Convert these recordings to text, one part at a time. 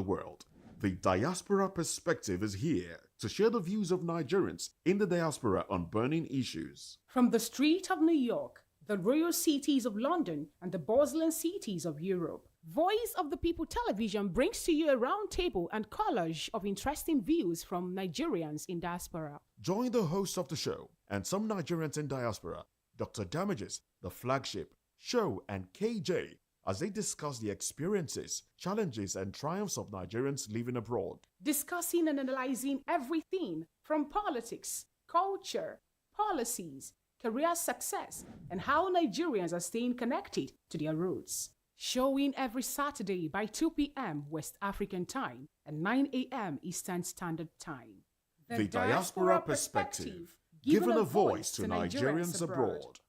world. The Diaspora Perspective is here to share the views of Nigerians in the diaspora on burning issues. From the street of New York, the royal cities of London, and the bustling cities of Europe, Voice of the People Television brings to you a roundtable and collage of interesting views from Nigerians in diaspora. Join the host of the show and some Nigerians in diaspora, Dr. Damages, the flagship, show, and KJ, as they discuss the experiences, challenges, and triumphs of Nigerians living abroad. Discussing and analyzing everything from politics, culture, policies, career success, and how Nigerians are staying connected to their roots. Showing every Saturday by 2 p.m. West African Time and 9 a.m. Eastern Standard Time. The Diaspora Perspective, giving a voice to Nigerians abroad.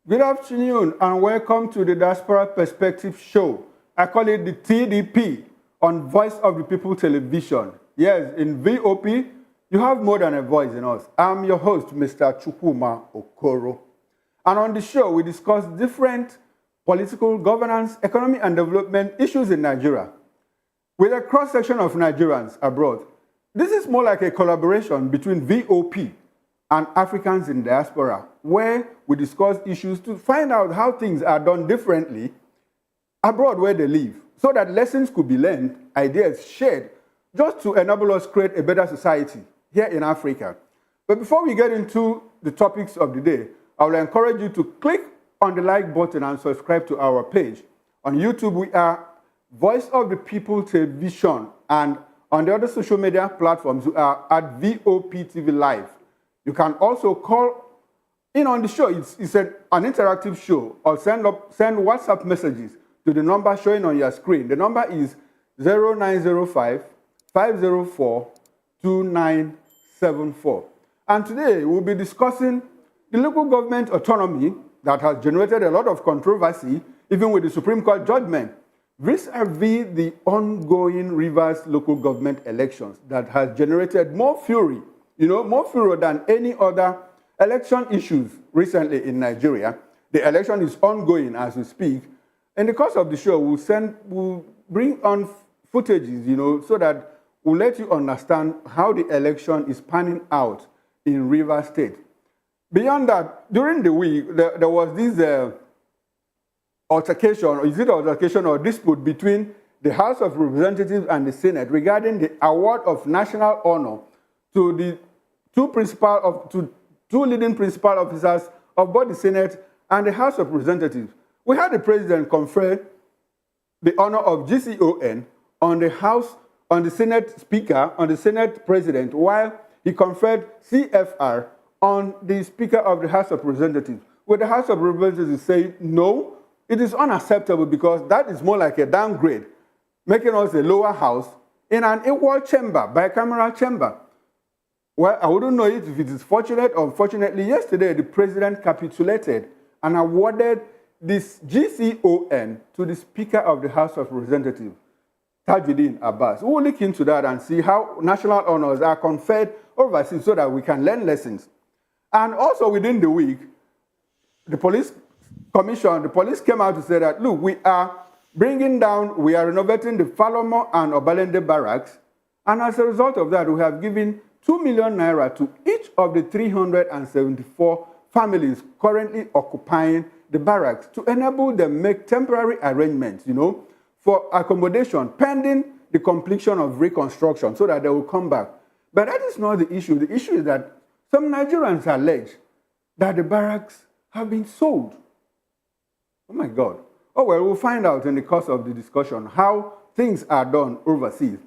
Good afternoon and welcome to the Diaspora Perspective Show. I call it the TDP on Voice of the People Television. Yes, in VOP, you have more than a voice in us. I'm your host, Mr. Chukwuma Okoro. And on the show, we discuss different political, governance, economy, and development issues in Nigeria with a cross-section of Nigerians abroad. This is more like a collaboration between VOP and Africans in diaspora, where we discuss issues to find out how things are done differently abroad where they live, so that lessons could be learned, ideas shared, just to enable us create a better society here in Africa. But before we get into the topics of the day, I will encourage you to click on the like button and subscribe to our page. On YouTube, we are Voice of the People Television, and on the other social media platforms, we are at VOP TV Live. You can also call in on the show. It's an interactive show, or send WhatsApp messages to the number showing on your screen. The number is 0905 504 2974. And today we'll be discussing the local government autonomy that has generated a lot of controversy, even with the Supreme Court judgment, vis-a-vis the ongoing Rivers local government elections that has generated more fury, more furor than any other election issues recently in Nigeria. The election is ongoing as we speak. In the course of the show, we'll bring on footages, so that we'll let you understand how the election is panning out in Rivers State. Beyond that, during the week, there was this altercation or dispute between the House of Representatives and the Senate regarding the award of national honor to the two leading principal officers of both the Senate and the House of Representatives. We had the president confer the honor of GCON on the Senate Speaker, on the Senate President, while he conferred CFR on the Speaker of the House of Representatives. With the House of Representatives saying, no, it is unacceptable because that is more like a downgrade, making us a lower house in an equal chamber, bicameral chamber. Well, I wouldn't know if it is fortunate or unfortunately. Yesterday, the president capitulated and awarded this GCON to the Speaker of the House of Representatives, Tajuddin Abbas. We'll look into that and see how national honors are conferred overseas so that we can learn lessons. And also within the week, the police came out to say that, look, we are renovating the Falomo and Obalende barracks. And as a result of that, we have given 2 million naira to each of the 374 families currently occupying the barracks to enable them make temporary arrangements, for accommodation pending the completion of reconstruction so that they will come back. But that is not the issue. The issue is that some Nigerians allege that the barracks have been sold. Oh my God. Oh well, we'll find out in the course of the discussion how things are done overseas.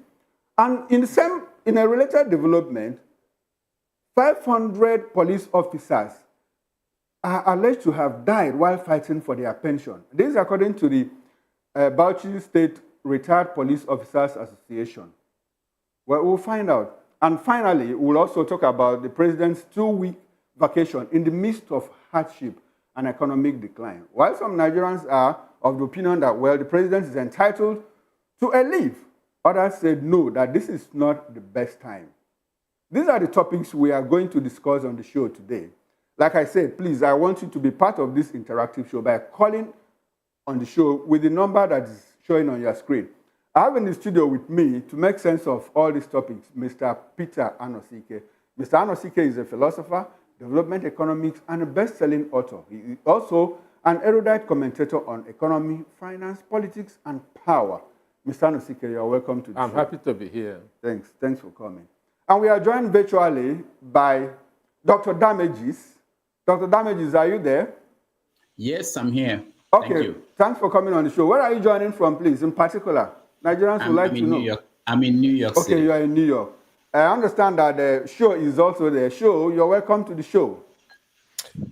And in a related development, 500 police officers are alleged to have died while fighting for their pension. This is according to the Bauchi State Retired Police Officers Association. Well, we'll find out. And finally, we'll also talk about the president's 2-week vacation in the midst of hardship and economic decline. While some Nigerians are of the opinion that, well, the president is entitled to a leave, others said no, that this is not the best time. These are the topics we are going to discuss on the show today. Like I said, please, I want you to be part of this interactive show by calling on the show with the number that is showing on your screen. I have in the studio with me to make sense of all these topics, Mr. Peter Anosike. Mr. Anosike is a philosopher, development economics, and a best-selling author. He is also an erudite commentator on economy, finance, politics, and power. Mr. Anosike, you are welcome to the show. I'm happy to be here. Thanks for coming. And we are joined virtually by Dr. Damages. Dr. Damages, are you there? Yes, I'm here. Okay, Thank you. Thanks for coming on the show. Where are you joining from, please, in particular? Nigerians would like to know. New York. I'm in New York City. Okay, you are in New York. I understand that the show is also the show. You're welcome to the show.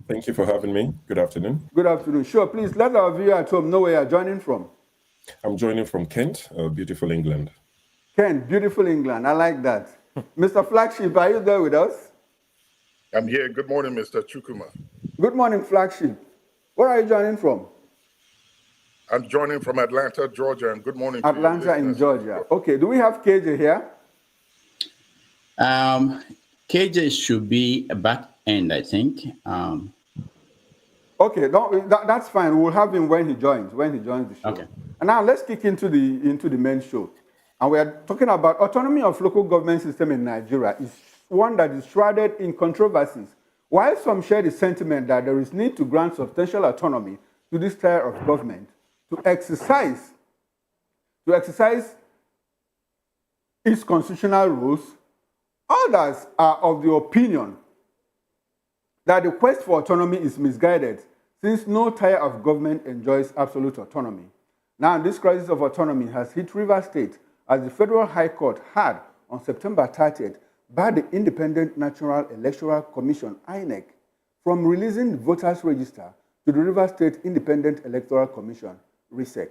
Thank you for having me. Good afternoon. Good afternoon. Sure, please let our viewer at home know where you're joining from. I'm joining from Kent, beautiful England. Kent, beautiful England. I like that. Mr. Flagship, are you there with us? I'm here. Good morning, Mr. Chukuma. Good morning, Flagship. Where are you joining from? I'm joining from Atlanta, Georgia, and good morning to you Atlanta in listeners. Georgia. Okay, do we have KJ here? KJ should be a back end, I think. Okay, that's fine. We'll have him when he joins the show. Okay. And now let's kick into the main show. And we are talking about autonomy of local government system in Nigeria. Is one that is shrouded in controversies. While some share the sentiment that there is need to grant substantial autonomy to this tier of government to exercise its constitutional rules, others are of the opinion that the quest for autonomy is misguided since no tier of government enjoys absolute autonomy. Now, this crisis of autonomy has hit Rivers State as the Federal High Court had on September 30th barred the Independent National Electoral Commission, INEC, from releasing the voters' register to the Rivers State Independent Electoral Commission, RISEC.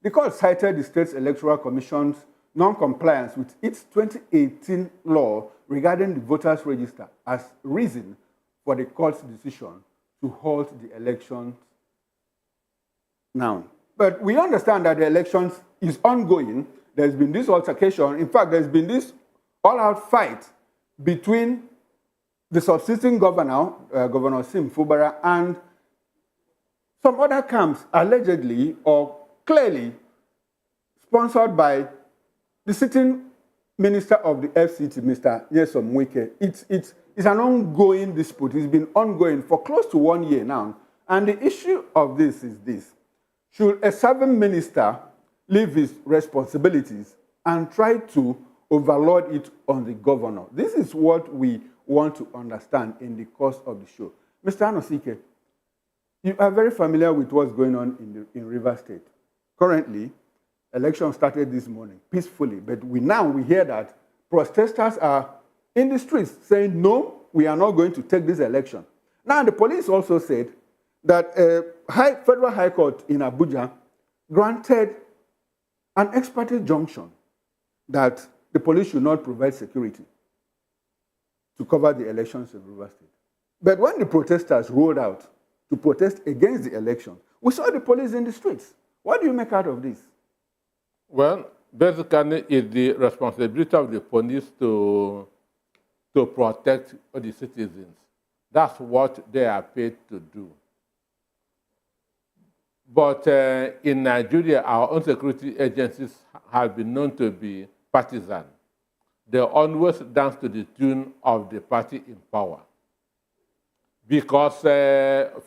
The court cited the state's electoral commission's non-compliance with its 2018 law regarding the voters' register as reason for the court's decision to halt the elections now. But we understand that the elections is ongoing. There's been this altercation. In fact, there's been this all-out fight between the subsisting governor, Governor Sim Fubara, and some other camps, allegedly or clearly sponsored by the sitting minister of the FCT, Mr. Nyesom Wike. It's an ongoing dispute. It's been ongoing for close to 1 year now. And the issue of this is this. Should a serving minister leave his responsibilities and try to overload it on the governor? This is what we want to understand in the course of the show. Mr. Anosike, you are very familiar with what's going on in Rivers State. Currently, election started this morning peacefully, but we hear that protesters are in the streets saying, no, we are not going to take this election. Now, the police also said that Federal High Court in Abuja granted an ex parte junction that the police should not provide security to cover the elections in Rivers State. But when the protesters rolled out to protest against the election, we saw the police in the streets. What do you make out of this? Well, basically, it's the responsibility of the police to protect the citizens. That's what they are paid to do. But in Nigeria, our own security agencies have been known to be partisan. They always dance to the tune of the party in power. Because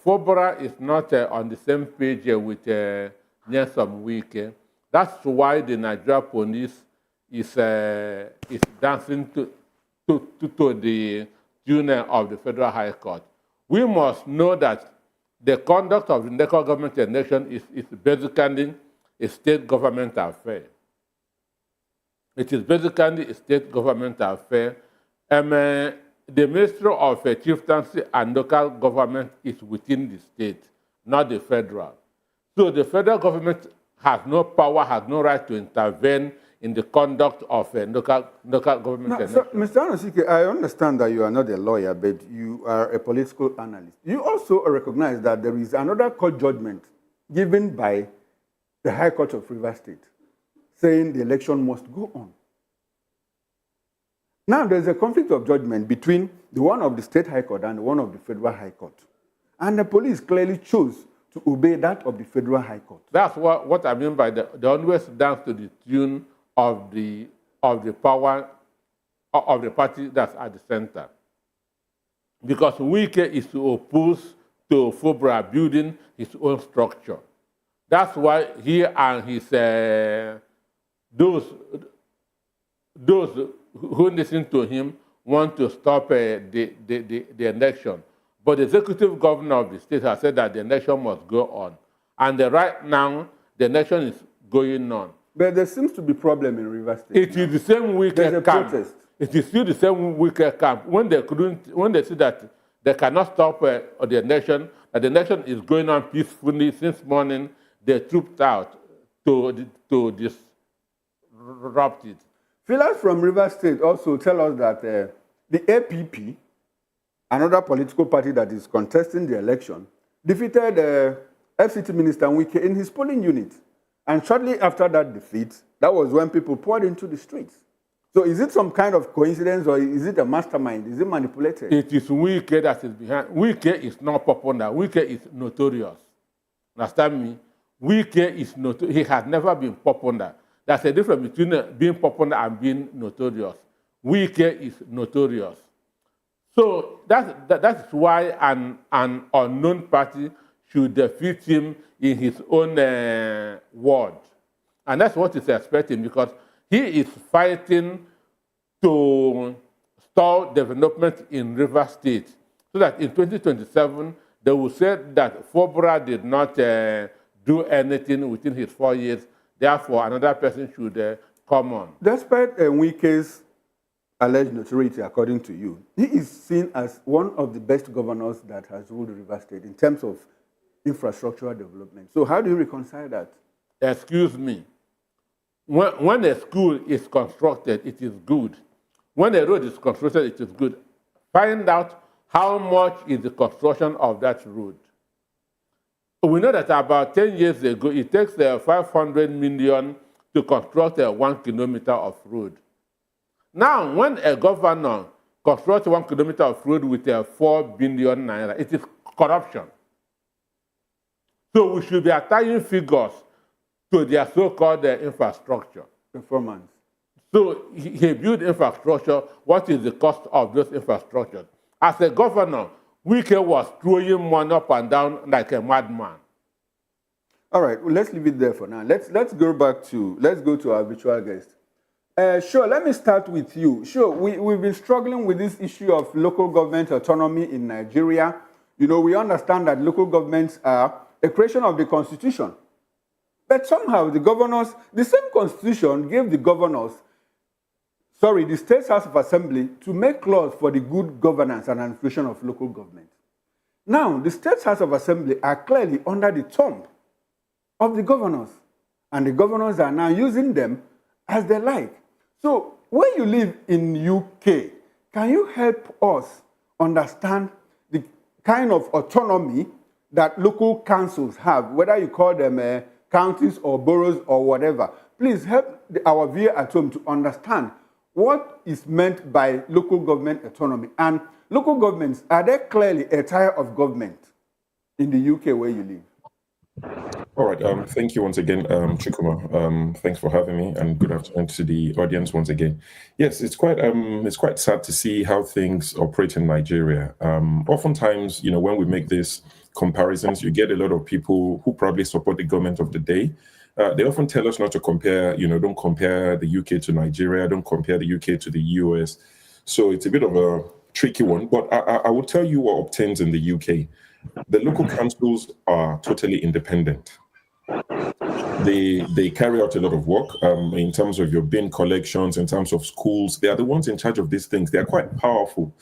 Fobra is not on the same page with Nyesom Wike. That's why the Nigeria police is dancing to the tune of the Federal High Court. We must know that the conduct of the local government election is basically a state government affair. It is basically a state government affair. The Ministry of Chieftaincy and Local Government is within the state, not the federal. So the federal government has no power, has no right to intervene in the conduct of a local government election. So, Mr. Anosike, I understand that you are not a lawyer, but you are a political analyst. You also recognize that there is another court judgment given by the High Court of Rivers State saying the election must go on. Now, there's a conflict of judgment between the one of the State High Court and the one of the Federal High Court. And the police clearly chose to obey that of the Federal High Court. That's what I mean by the always dance to the tune of the power of the party that's at the center. Because Wike is to oppose to Fobra building his own structure. That's why he and his those who listen to him want to stop the election. But the executive governor of the state has said that the election must go on. And right now, the election is going on. But there seems to be problem in Rivers State. It is the same Wike camp. Protest. It is still the same Wike camp. When they see that they cannot stop the election, that the election is going on peacefully since morning, they trooped out to disrupt it. Fellas from Rivers State also tell us that the APP, another political party that is contesting the election, defeated FCT Minister Wike in his polling unit. And shortly after that defeat, that was when people poured into the streets. So is it some kind of coincidence or is it a mastermind? Is it manipulated? It is Wike that is behind. Wike is not popular. Wike is notorious. Understand me? Wike is notorious. He has never been popular. There's a difference between being popular and being notorious. Wike is notorious. So that's why an unknown party should defeat him in his own ward. And that's what he's expecting, because he is fighting to stall development in Rivers State so that in 2027, they will say that Fobra did not do anything within his 4 years. Therefore, another person should come on. Despite Wike's alleged notoriety, according to you, he is seen as one of the best governors that has ruled Rivers State in terms of infrastructural development. So how do you reconcile that? Excuse me. When a school is constructed, it is good. When a road is constructed, it is good. Find out how much is the construction of that road. We know that about 10 years ago, it takes 500 million to construct 1 kilometer of road. Now, when a governor constructs 1 kilometer of road with 4 billion naira, it is corruption. So we should be attaching figures to their so-called infrastructure. Performance. So he built infrastructure. What is the cost of those infrastructures? As a governor, Wike was throwing money up and down like a madman. All right, well, let's leave it there for now. Let's go to our virtual guest. Sure, let me start with you. Sure, we've been struggling with this issue of local government autonomy in Nigeria. You know, we understand that local governments are a creation of the Constitution. But somehow the same Constitution gave the State's House of Assembly to make laws for the good governance and administration of local government. Now, the State's House of Assembly are clearly under the thumb of the governors, and the governors are now using them as they like. So, when you live in UK, can you help us understand the kind of autonomy that local councils have, whether you call them counties or boroughs or whatever? Please help our viewer at home to understand what is meant by local government autonomy. And local governments, are they clearly a tier of government in the UK where you live? All right. Thank you once again, Chukuma. Thanks for having me, and good afternoon to the audience once again. Yes, it's quite sad to see how things operate in Nigeria. Oftentimes, you know, when we make these comparisons, you get a lot of people who probably support the government of the day. They often tell us not to compare. You know, don't compare the UK to Nigeria. Don't compare the UK to the US. So it's a bit of a tricky one. But I will tell you what obtains in the UK. The local councils are totally independent. They carry out a lot of work in terms of your bin collections, in terms of schools. They are the ones in charge of these things. They are quite powerful.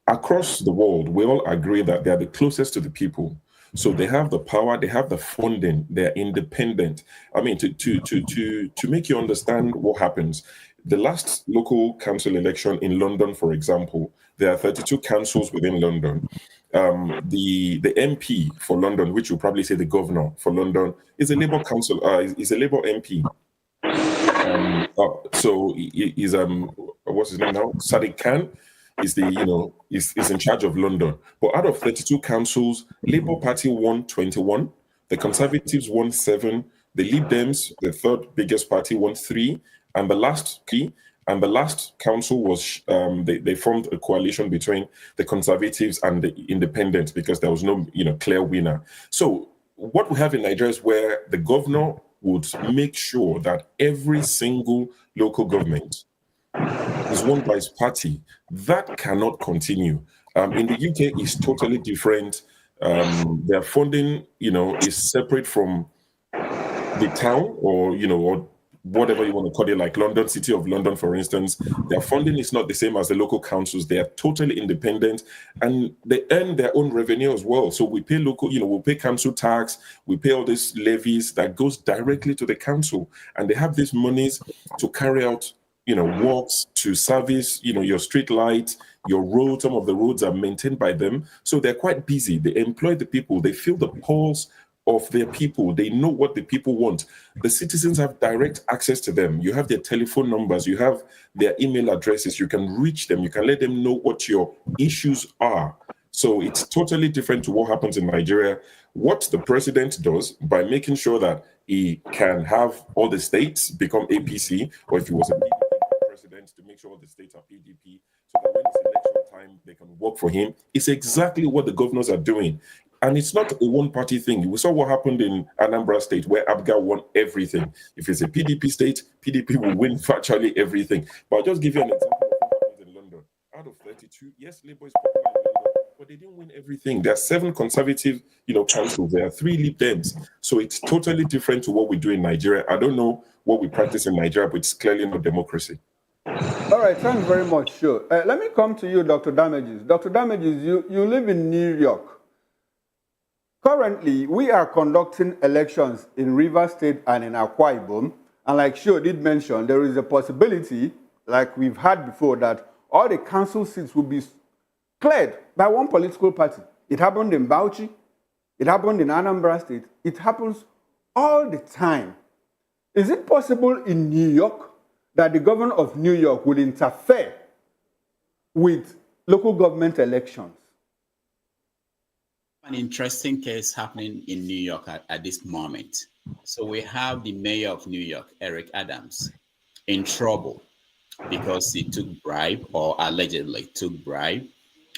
Across the world, we all agree that they are the closest to the people. So they have the power, they have the funding, they're independent. I mean, to make you understand what happens, the last local council election in London, for example, there are 32 councils within London. The MP for London, which you'll probably say the governor for London, is a Labour council, is a Labour MP. So he's what's his name now? Sadiq Khan. is the, is in charge of London. But out of 32 councils, Labour Party won 21, the Conservatives won 7, the Lib Dems, the third biggest party, won 3, and the last council was they formed a coalition between the Conservatives and the Independents because there was no clear winner. So what we have in Nigeria is where the governor would make sure that every single local government is won by his party. That cannot continue. In the UK, it's totally different. Their funding, is separate from the town, or whatever you want to call it, like London, City of London, for instance. Their funding is not the same as the local councils. They are totally independent, and they earn their own revenue as well. So we pay local, we pay council tax, we pay all these levies that goes directly to the council, and they have these monies to carry out, works, to service, your street lights, your road. Some of the roads are maintained by them, so they're quite busy. They employ the people. They feel the pulse of their people. They know what the people want. The citizens have direct access to them. You have their telephone numbers, you have their email addresses, you can reach them, you can let them know what your issues are. So it's totally different to what happens in Nigeria. What the president does by making sure that he can have all the states become APC, or if he was a PDP president, to make sure all the states are PDP, so that when it's election time, they can work for him. It's exactly what the governors are doing. And it's not a one-party thing. We saw what happened in Anambra State, where Abga won everything. If it's a PDP state, PDP will win virtually everything. But I'll just give you an example of what happens in London. Out of 32, yes, Labour is popular in London, but they didn't win everything. There are 7 conservative, councils. There are 3 Lib Dems. So it's totally different to what we do in Nigeria. I don't know what we practice in Nigeria, but it's clearly not democracy. All right, thanks very much. Sure. Let me come to you, Dr. Damages. Dr. Damages, you live in New York. Currently, we are conducting elections in Rivers State and in Akwa Ibom. And like Sho did mention, there is a possibility, like we've had before, that all the council seats will be cleared by one political party. It happened in Bauchi. It happened in Anambra State. It happens all the time. Is it possible in New York that the governor of New York will interfere with local government elections? An interesting case happening in New York at this moment. So we have the mayor of New York, Eric Adams, in trouble because he took bribe, or allegedly took bribe,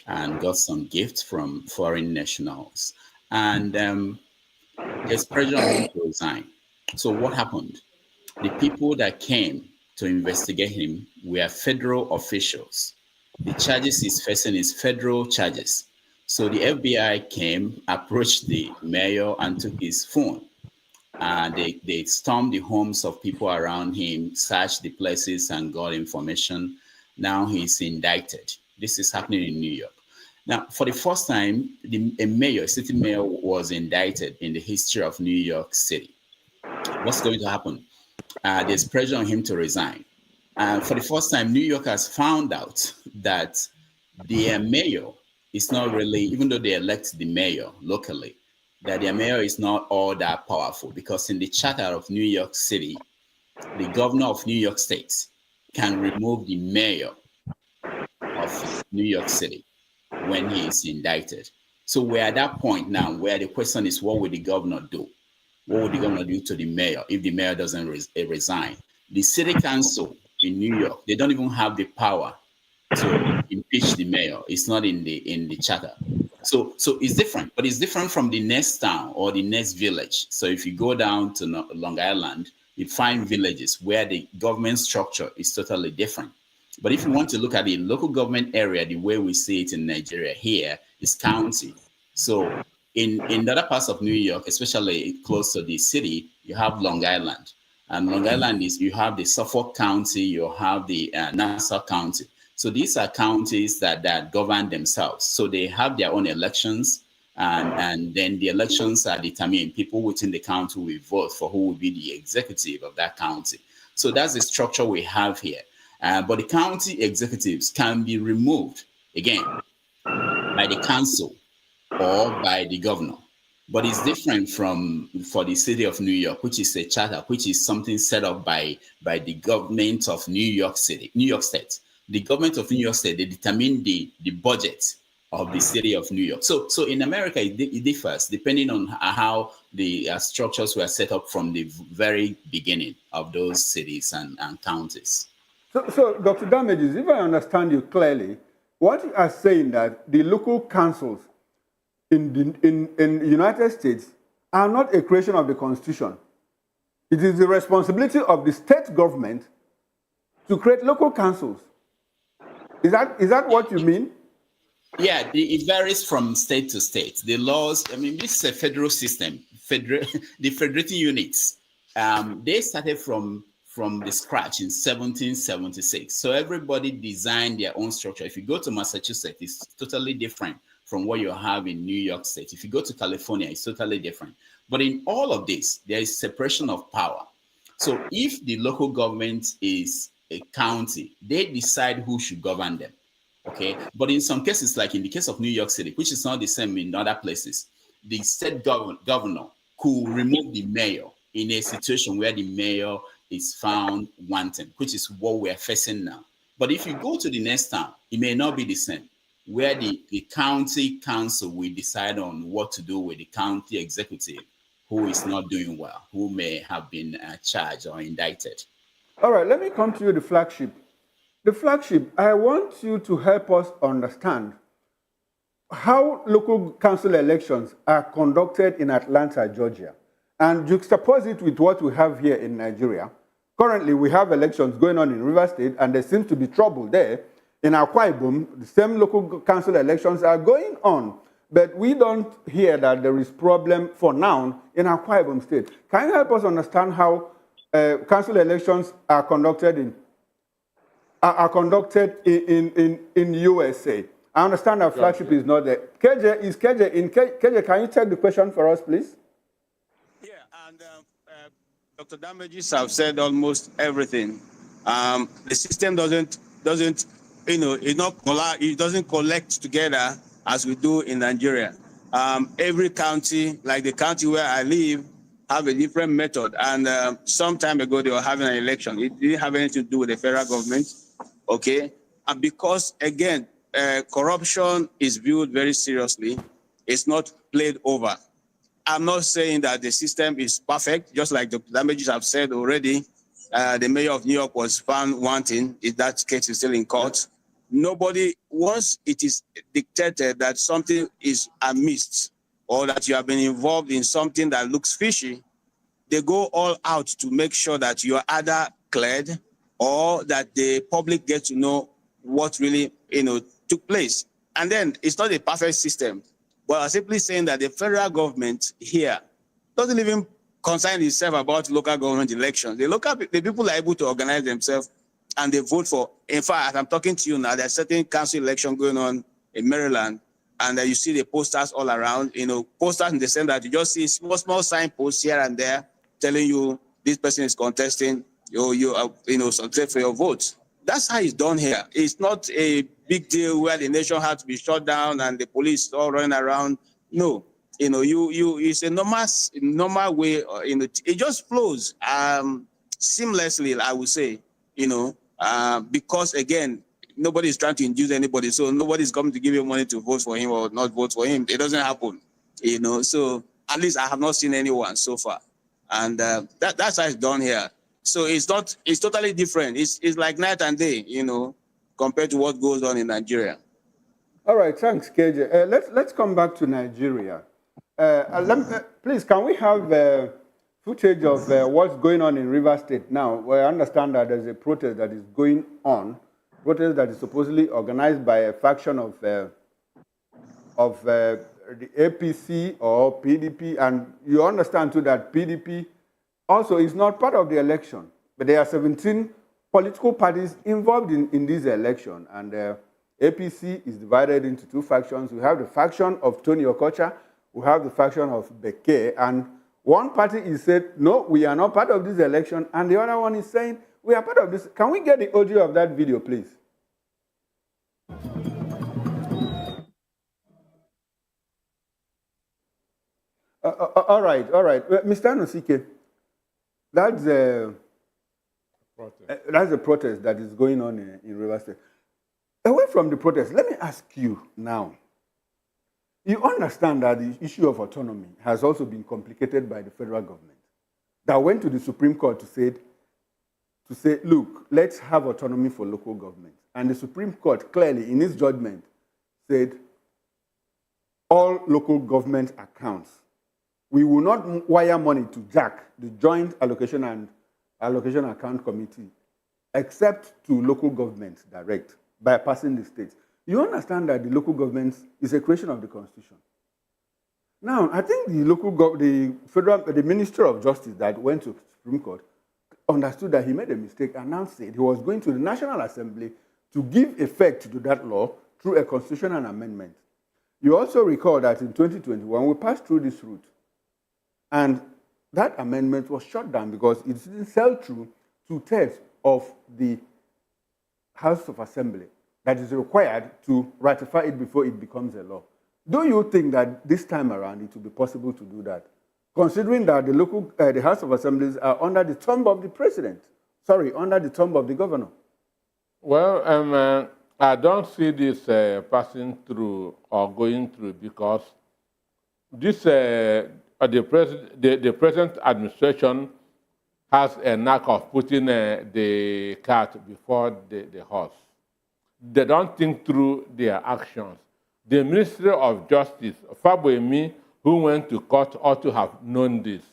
and got some gifts from foreign nationals. And there's pressure on him to resign. So what happened? The people that came to investigate him were federal officials. The charges he's facing is federal charges. So the FBI came, approached the mayor, and took his phone. They stormed the homes of people around him, searched the places, and got information. Now he's indicted. This is happening in New York. Now, for the first time, a city mayor was indicted in the history of New York City. What's going to happen? There's pressure on him to resign. For the first time, New York has found out that their mayor is not really, even though they elect the mayor locally, that their mayor is not all that powerful, because in the charter of New York City, the governor of New York State can remove the mayor of New York City when he is indicted. So we're at that point now where the question is, what will the governor do? What would the governor do to the mayor if the mayor doesn't resign? The city council in New York, they don't even have the power to impeach the mayor. It's not in the charter. So it's different, but it's different from the next town or the next village. So if you go down to Long Island, you find villages where the government structure is totally different. But if you want to look at the local government area, the way we see it in Nigeria here is county. So in other parts of New York, especially close to the city, you have Long Island. And Long Island is, you have the Suffolk County, you have the Nassau County. So these are counties that govern themselves. So they have their own elections, and then the elections are determined. People within the county will vote for who will be the executive of that county. So that's the structure we have here. But the county executives can be removed, again, by the council or by the governor. But it's different for the city of New York, which is a charter, which is something set up by the government of New York City, New York State. the government of New York State, they determine the budget of the city of New York. So in America, it differs depending on how the structures were set up from the very beginning of those cities and counties. So, Dr. Damages, if I understand you clearly, what you are saying that the local councils in the United States are not a creation of the Constitution. It is the responsibility of the state government to create local councils. Is that what you mean? Yeah, it varies from state to state. The laws, I mean, this is a federal system. The federating units, they started from the scratch in 1776. So everybody designed their own structure. If you go to Massachusetts, it's totally different from what you have in New York State. If you go to California, it's totally different. But in all of this, there is separation of power. So if the local government is a county, they decide who should govern them. Okay, but in some cases, like in the case of New York City, which is not the same in other places, the state governor could remove the mayor in a situation where the mayor is found wanting, which is what we're facing now. But if you go to the next town, it may not be the same, where the county council will decide on what to do with the county executive who is not doing well, who may have been charged or indicted. All right, let me come to you, the flagship. The flagship, I want you to help us understand how local council elections are conducted in Atlanta, Georgia, and juxtapose it with what we have here in Nigeria. Currently, we have elections going on in Rivers State, and there seems to be trouble there. In Akwa Ibom, the same local council elections are going on, but we don't hear that there is problem for now in Akwa Ibom State. Can you help us understand how council elections are conducted in USA? I understand our flagship is not there. KJ, can you take the question for us, please? Yeah, and Dr. Damages have said almost everything. The system doesn't it doesn't collect together as we do in Nigeria. Every county, like the county where I live, have a different method. And some time ago, they were having an election. It didn't have anything to do with the federal government, okay? And because, again, corruption is viewed very seriously, it's not played over. I'm not saying that the system is perfect, just like the Damages have said already. The mayor of New York was found wanting. That case is still in court. Nobody, once it is dictated that something is amiss or that you have been involved in something that looks fishy, they go all out to make sure that you are either cleared or that the public gets to know what really took place. And then it's not a perfect system, but I'm simply saying that the federal government here doesn't even concern itself about local government elections. The people are able to organize themselves and they vote for. In fact, as I'm talking to you now, there's certain council election going on in Maryland, and you see the posters all around. Posters in the sense that you just see small signposts here and there telling you this person is contesting. Subscribe for your votes. That's how it's done here. It's not a big deal where the nation has to be shut down and the police all running around. No, it's a normal way. It just flows seamlessly, I would say. Because again, nobody is trying to induce anybody, so nobody's coming to give you money to vote for him or not vote for him. It doesn't happen, So at least I have not seen anyone so far, and that's how it's done here. So it's totally different. It's like night and day, compared to what goes on in Nigeria. All right, thanks, KJ. Let's come back to Nigeria. Please, can we have footage of what's going on in Rivers State now? Well, I understand that there's a protest that is going on, protest that is supposedly organized by a faction of the APC or PDP, and you understand too that PDP also is not part of the election, but there are 17 political parties involved in this election, and APC is divided into two factions. We have the faction of Tony Okocha, we have the faction of Beke, and one party is said, no, we are not part of this election, and the other one is saying, we are part of this. Can we get the audio of that video, please? All right. Mr. Anosike, that's a protest that is going on in Rivers State. away from the protest, let me ask you now. You understand that the issue of autonomy has also been complicated by the federal government that went to the Supreme Court to say, look, let's have autonomy for local governments. And the Supreme Court clearly, in its judgment, said all local government accounts, we will not wire money to JAC, the Joint Allocation and Allocation Account Committee, except to local governments direct, bypassing the states. You understand that the local governments is a creation of the Constitution. Now, I think the Minister of Justice that went to the Supreme Court understood that he made a mistake and now said he was going to the National Assembly to give effect to that law through a constitutional amendment. You also recall that in 2021, we passed through this route. And that amendment was shut down because it didn't sell through 2/3 of the House of Assembly that is required to ratify it before it becomes a law. Do you think that this time around it will be possible to do that, considering that the House of Assemblies are under the thumb of the president? Sorry, under the thumb of the governor. Well, I don't see this passing through or going through because this the present administration has a knack of putting the cart before the horse. They don't think through their actions. The Ministry of Justice, Faboemi, who went to court, ought to have known this.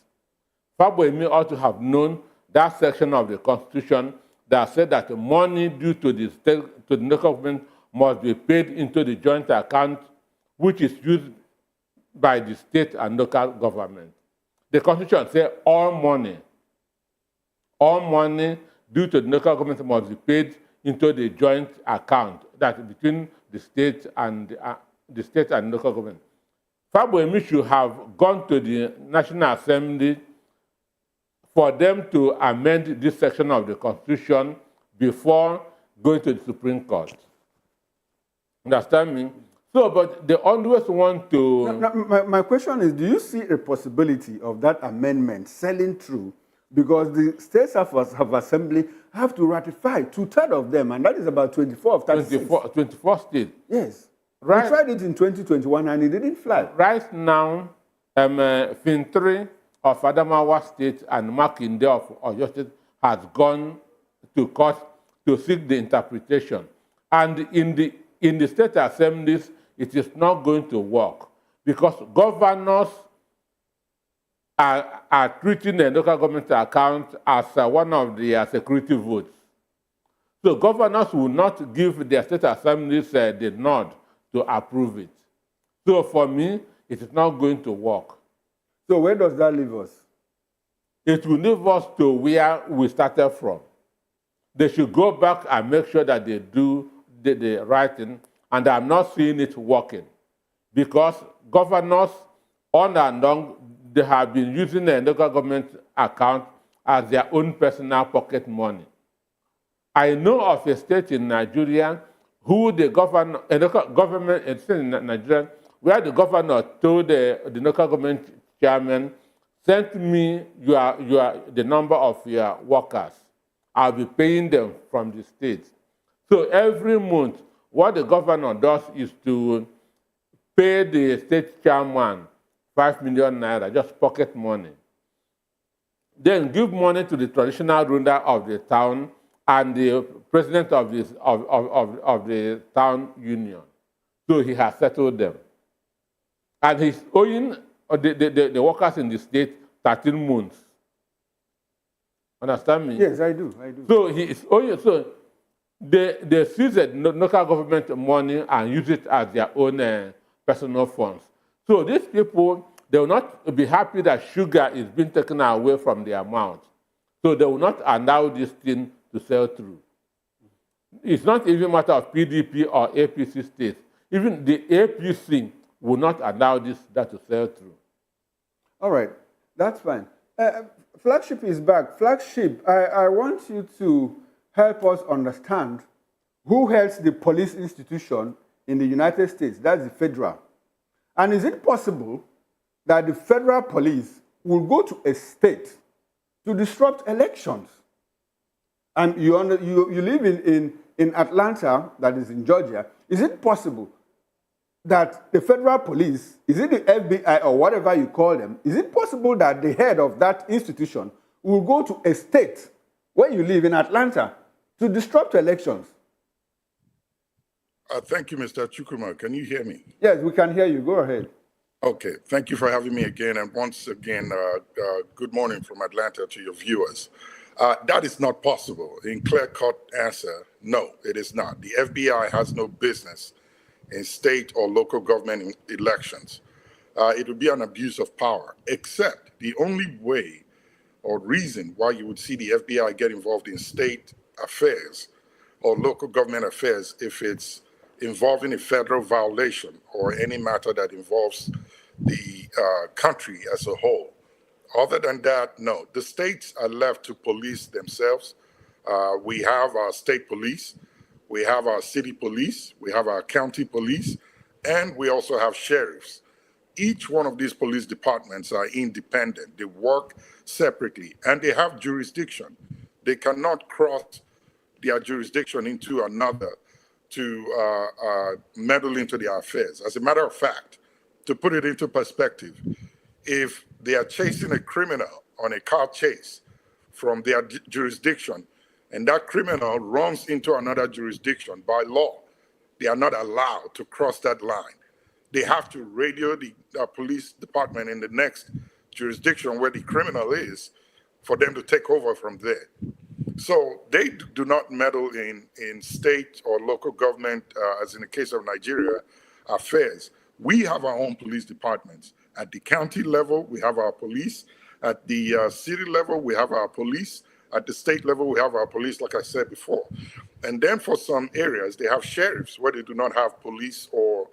Faboemi ought to have known that section of the Constitution that said that the money due to the state, to the local government must be paid into the joint account, which is used by the state and local government. The Constitution says all money due to the local government must be paid into the joint account, that between the state and local government. Faboemi should have gone to the National Assembly for them to amend this section of the Constitution before going to the Supreme Court. Understand me? So, but they always want to... My question is, do you see a possibility of that amendment selling through? Because the states of assembly have to ratify 2/3 of them, and that is about 24 of 36. 24 states. Yes. Right. We tried it in 2021 and it didn't fly. Right now, Fin3 of Adamawa State and Makinde of Oyo State has gone to court to seek the interpretation. And in the state assemblies, it is not going to work because governors are treating the local government account as one of their security votes. So governors will not give their state assemblies the nod to approve it. So for me, it is not going to work. So where does that leave us? It will leave us to where we started from. They should go back and make sure that they do the right thing, and I'm not seeing it working because governors on and on, they have been using the local government account as their own personal pocket money. I know of a state in Nigeria who the governor, a local government in Nigeria, where the governor told the local government chairman, send me the number of your workers. I'll be paying them from the state. So every month, what the governor does is to pay the state chairman 5 million naira, just pocket money. Then give money to the traditional ruler of the town and the president of the town union. So he has settled them. And he's owing the workers in the state 13 months. Understand me? Yes, I do. So he is owing. So they seize the local government money and use it as their own personal funds. So these people, they will not be happy that sugar is being taken away from their mouth. So they will not allow this thing to sell through. It's not even a matter of PDP or APC states. Even the APC will not allow that to sell through. All right, that's fine. Flagship is back. Flagship, I want you to help us understand who heads the police institution in the United States. That's the federal. And is it possible that the federal police will go to a state to disrupt elections? And you live in Atlanta, that is in Georgia, is it possible that the federal police, is it the FBI or whatever you call them, is it possible that the head of that institution will go to a state where you live in Atlanta to disrupt elections? Thank you, Mr. Chukwuma. Can you hear me? Yes, we can hear you. Go ahead. Okay. Thank you for having me again. And once again, good morning from Atlanta to your viewers. That is not possible. In clear-cut answer, no, it is not. The FBI has no business in state or local government elections. It would be an abuse of power, except the only way or reason why you would see the FBI get involved in state affairs or local government affairs if it's involving a federal violation or any matter that involves the country as a whole. Other than that, no. The states are left to police themselves. We have our state police, we have our city police, we have our county police, and we also have sheriffs. Each one of these police departments are independent. They work separately, and they have jurisdiction. They cannot cross their jurisdiction into another to meddle into their affairs. As a matter of fact, to put it into perspective, if they are chasing a criminal on a car chase from their jurisdiction, and that criminal runs into another jurisdiction, by law, they are not allowed to cross that line. They have to radio the police department in the next jurisdiction where the criminal is for them to take over from there. So they do not meddle in state or local government, as in the case of Nigeria, affairs. We have our own police departments. At the county level, we have our police. At the city level, we have our police. At the state level, we have our police, like I said before. And then for some areas, they have sheriffs where they do not have police or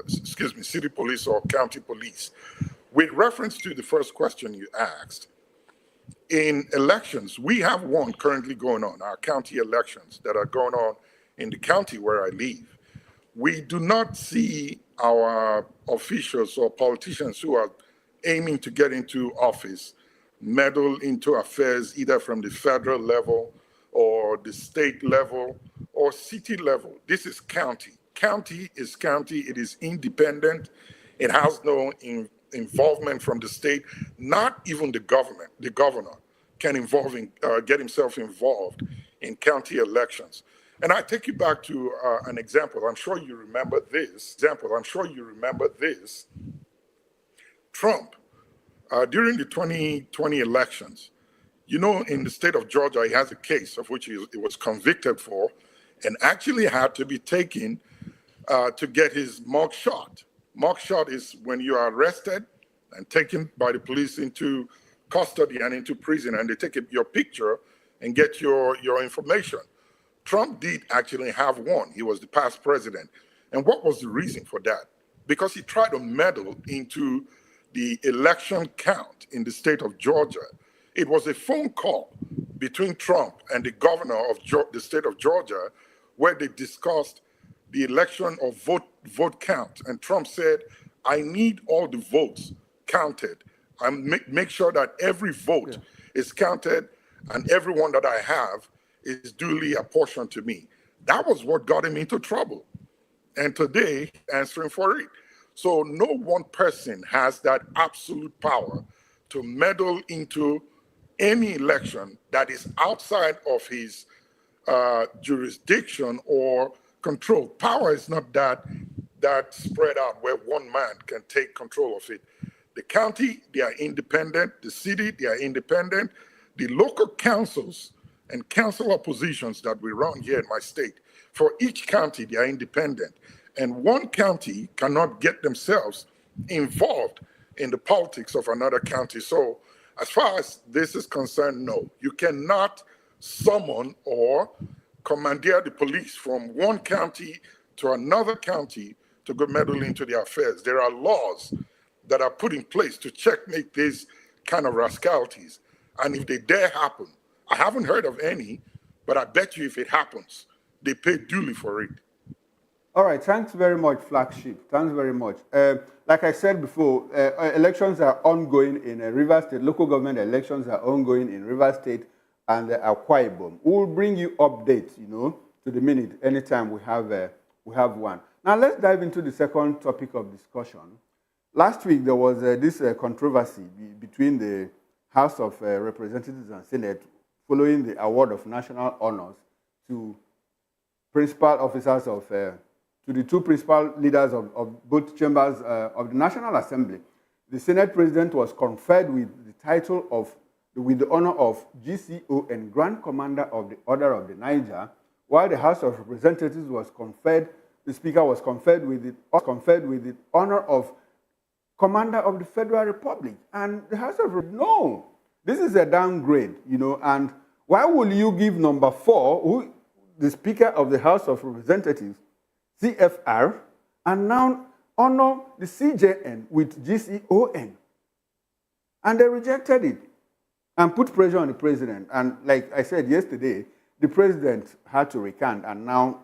city police or county police. With reference to the first question you asked, in elections, we have one currently going on, our county elections that are going on in the county where I live. We do not see our officials or politicians who are aiming to get into office meddle into affairs either from the federal level or the state level or city level. This is county. County is county. It is independent. It has no involvement from the state. Not even the government, the governor, can get himself involved in county elections. And I take you back to an example. I'm sure you remember this. Trump, during the 2020 elections, in the state of Georgia, he has a case of which he was convicted for and actually had to be taken to get his mug shot. Mug shot is when you are arrested and taken by the police into custody and into prison, and they take your picture and get your information. Trump did actually have one. He was the past president. And what was the reason for that? Because he tried to meddle into the election count in the state of Georgia. It was a phone call between Trump and the governor of the state of Georgia where they discussed the election of vote count. And Trump said, I need all the votes counted. I make sure that every vote is counted and everyone that I have is duly apportioned to me. That was what got him into trouble. And today, answering for it. So no one person has that absolute power to meddle into any election that is outside of his jurisdiction or control. Power is not that spread out where one man can take control of it. The county, they are independent. The city, they are independent. The local councils and council positions that we run here in my state, for each county, they are independent. And one county cannot get themselves involved in the politics of another county. So as far as this is concerned, no. You cannot summon or commandeer the police from one county to another county to go meddle into their affairs. There are laws that are put in place to checkmate these kind of rascalities. And if they dare happen, I haven't heard of any, but I bet you if it happens, they pay duly for it. All right, thanks very much, Flagship. Thanks very much. Like I said before, elections are ongoing in Rivers State. Local government elections are ongoing in Rivers State and Akwa Ibom. We'll bring you updates, to the minute anytime we have one. Now let's dive into the second topic of discussion. Last week there was this controversy between the House of Representatives and Senate following the award of national honors to principal officers to the two principal leaders of both chambers of the National Assembly. The Senate President was conferred with the title of, with the honor of GCO and Grand Commander of the Order of the Niger, while the House of Representatives was conferred, the Speaker was conferred with the honor of Commander of the Federal Republic. And the House of no, this is a downgrade, and why will you give number 4, who the Speaker of the House of Representatives, CFR, and now honor the CJN with GCON? And they rejected it and put pressure on the president. And like I said yesterday, the president had to recant and now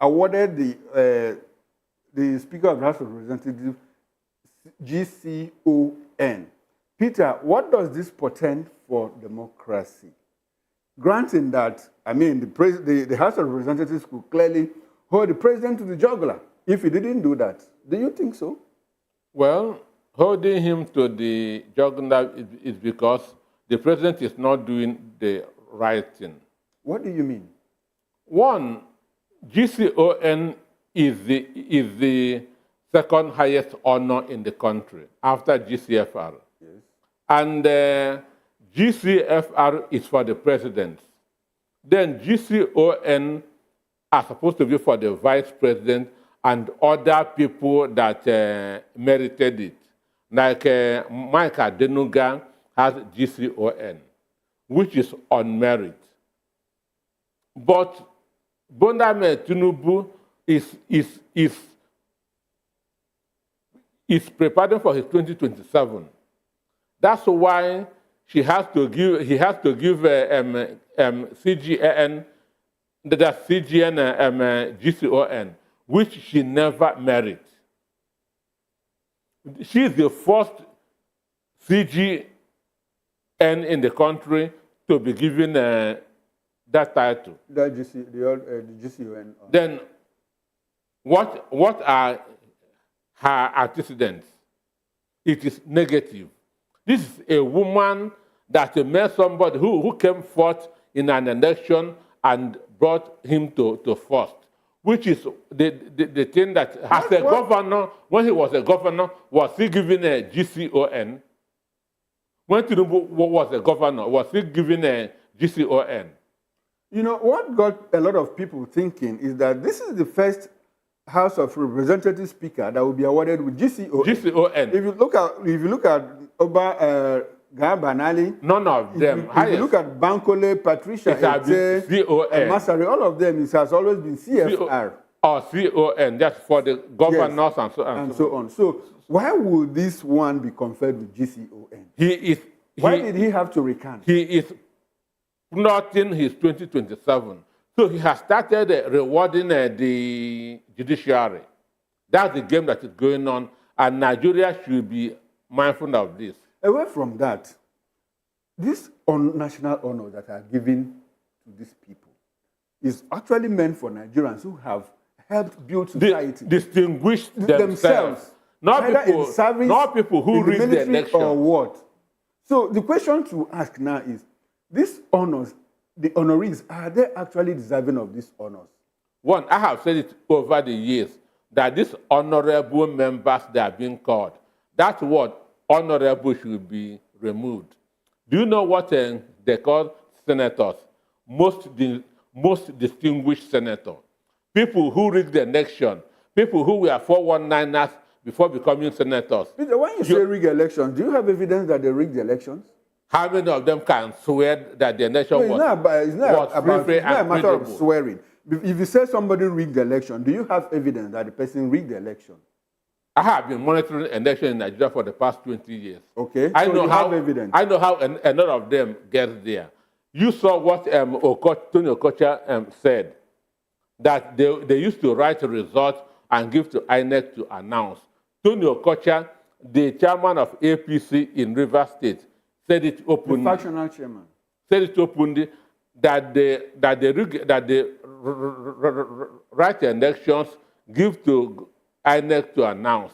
awarded the Speaker of the House of Representatives GCON. Peter, what does this portend for democracy? Granting that, the House of Representatives could clearly hold the president to the jugular if he didn't do that. Do you think so? Well, holding him to the jugular is because the president is not doing the right thing. What do you mean? One, GCON is the second highest honor in the country after GCFR. Yes. And GCFR is for the president. Then GCON are supposed to be for the vice president and other people that merited it. Like Mike Adenuga has GCON, which is on merit. But Bondame Tinubu is preparing for his 2027. That's why he has to give CGN, that's CGN GCON, which she never married. She is the first CGN in the country to be given that title. The GCON. Then, what are her antecedents? It is negative. This is a woman that met somebody who came forth in an election and brought him to first, which is the thing that, as a governor, when he was a governor, was he given a GCON? When Tinubu was a governor, was he given a GCON? What got a lot of people thinking is that this is the first House of Representatives Speaker that will be awarded with GCON. GCON. If you look at Oba Garbanali, none of them. If you look at Bankole, Patricia, Masari, all of them, it has always been CFR. Or CON, that's for the governors, yes, and so on. So why would this one be conferred with GCON? Why did he have to recant? He is plotting his 2027. So he has started rewarding the judiciary. That's the game that is going on, and Nigeria should be mindful of this. Away from that, this national honor that are given to these people is actually meant for Nigerians who have helped build society. Distinguish themselves. Not people who rig the election. Or what? So the question to ask now is, these honors, the honorees, are they actually deserving of these honors? One, I have said it over the years, that these honorable members that are being called, that word honorable should be removed. Do you know what they call senators? Most distinguished senator. People who rigged the election. People who were 419ers before becoming senators. Peter, when you say rigged elections, do you have evidence that they rigged the elections? How many of them can swear that the election was free, a matter of swearing. If you say somebody rigged the election, do you have evidence that the person rigged the election? I have been monitoring elections in Nigeria for the past 20 years. Okay, I know how evidence. I know how a lot of them get there. You saw what Tony Okocha said, that they used to write a result and give to INEC to announce. Tony Okocha, the chairman of APC in Rivers State, said it openly. The factional chairman. said it openly that the right elections give to INEC to announce.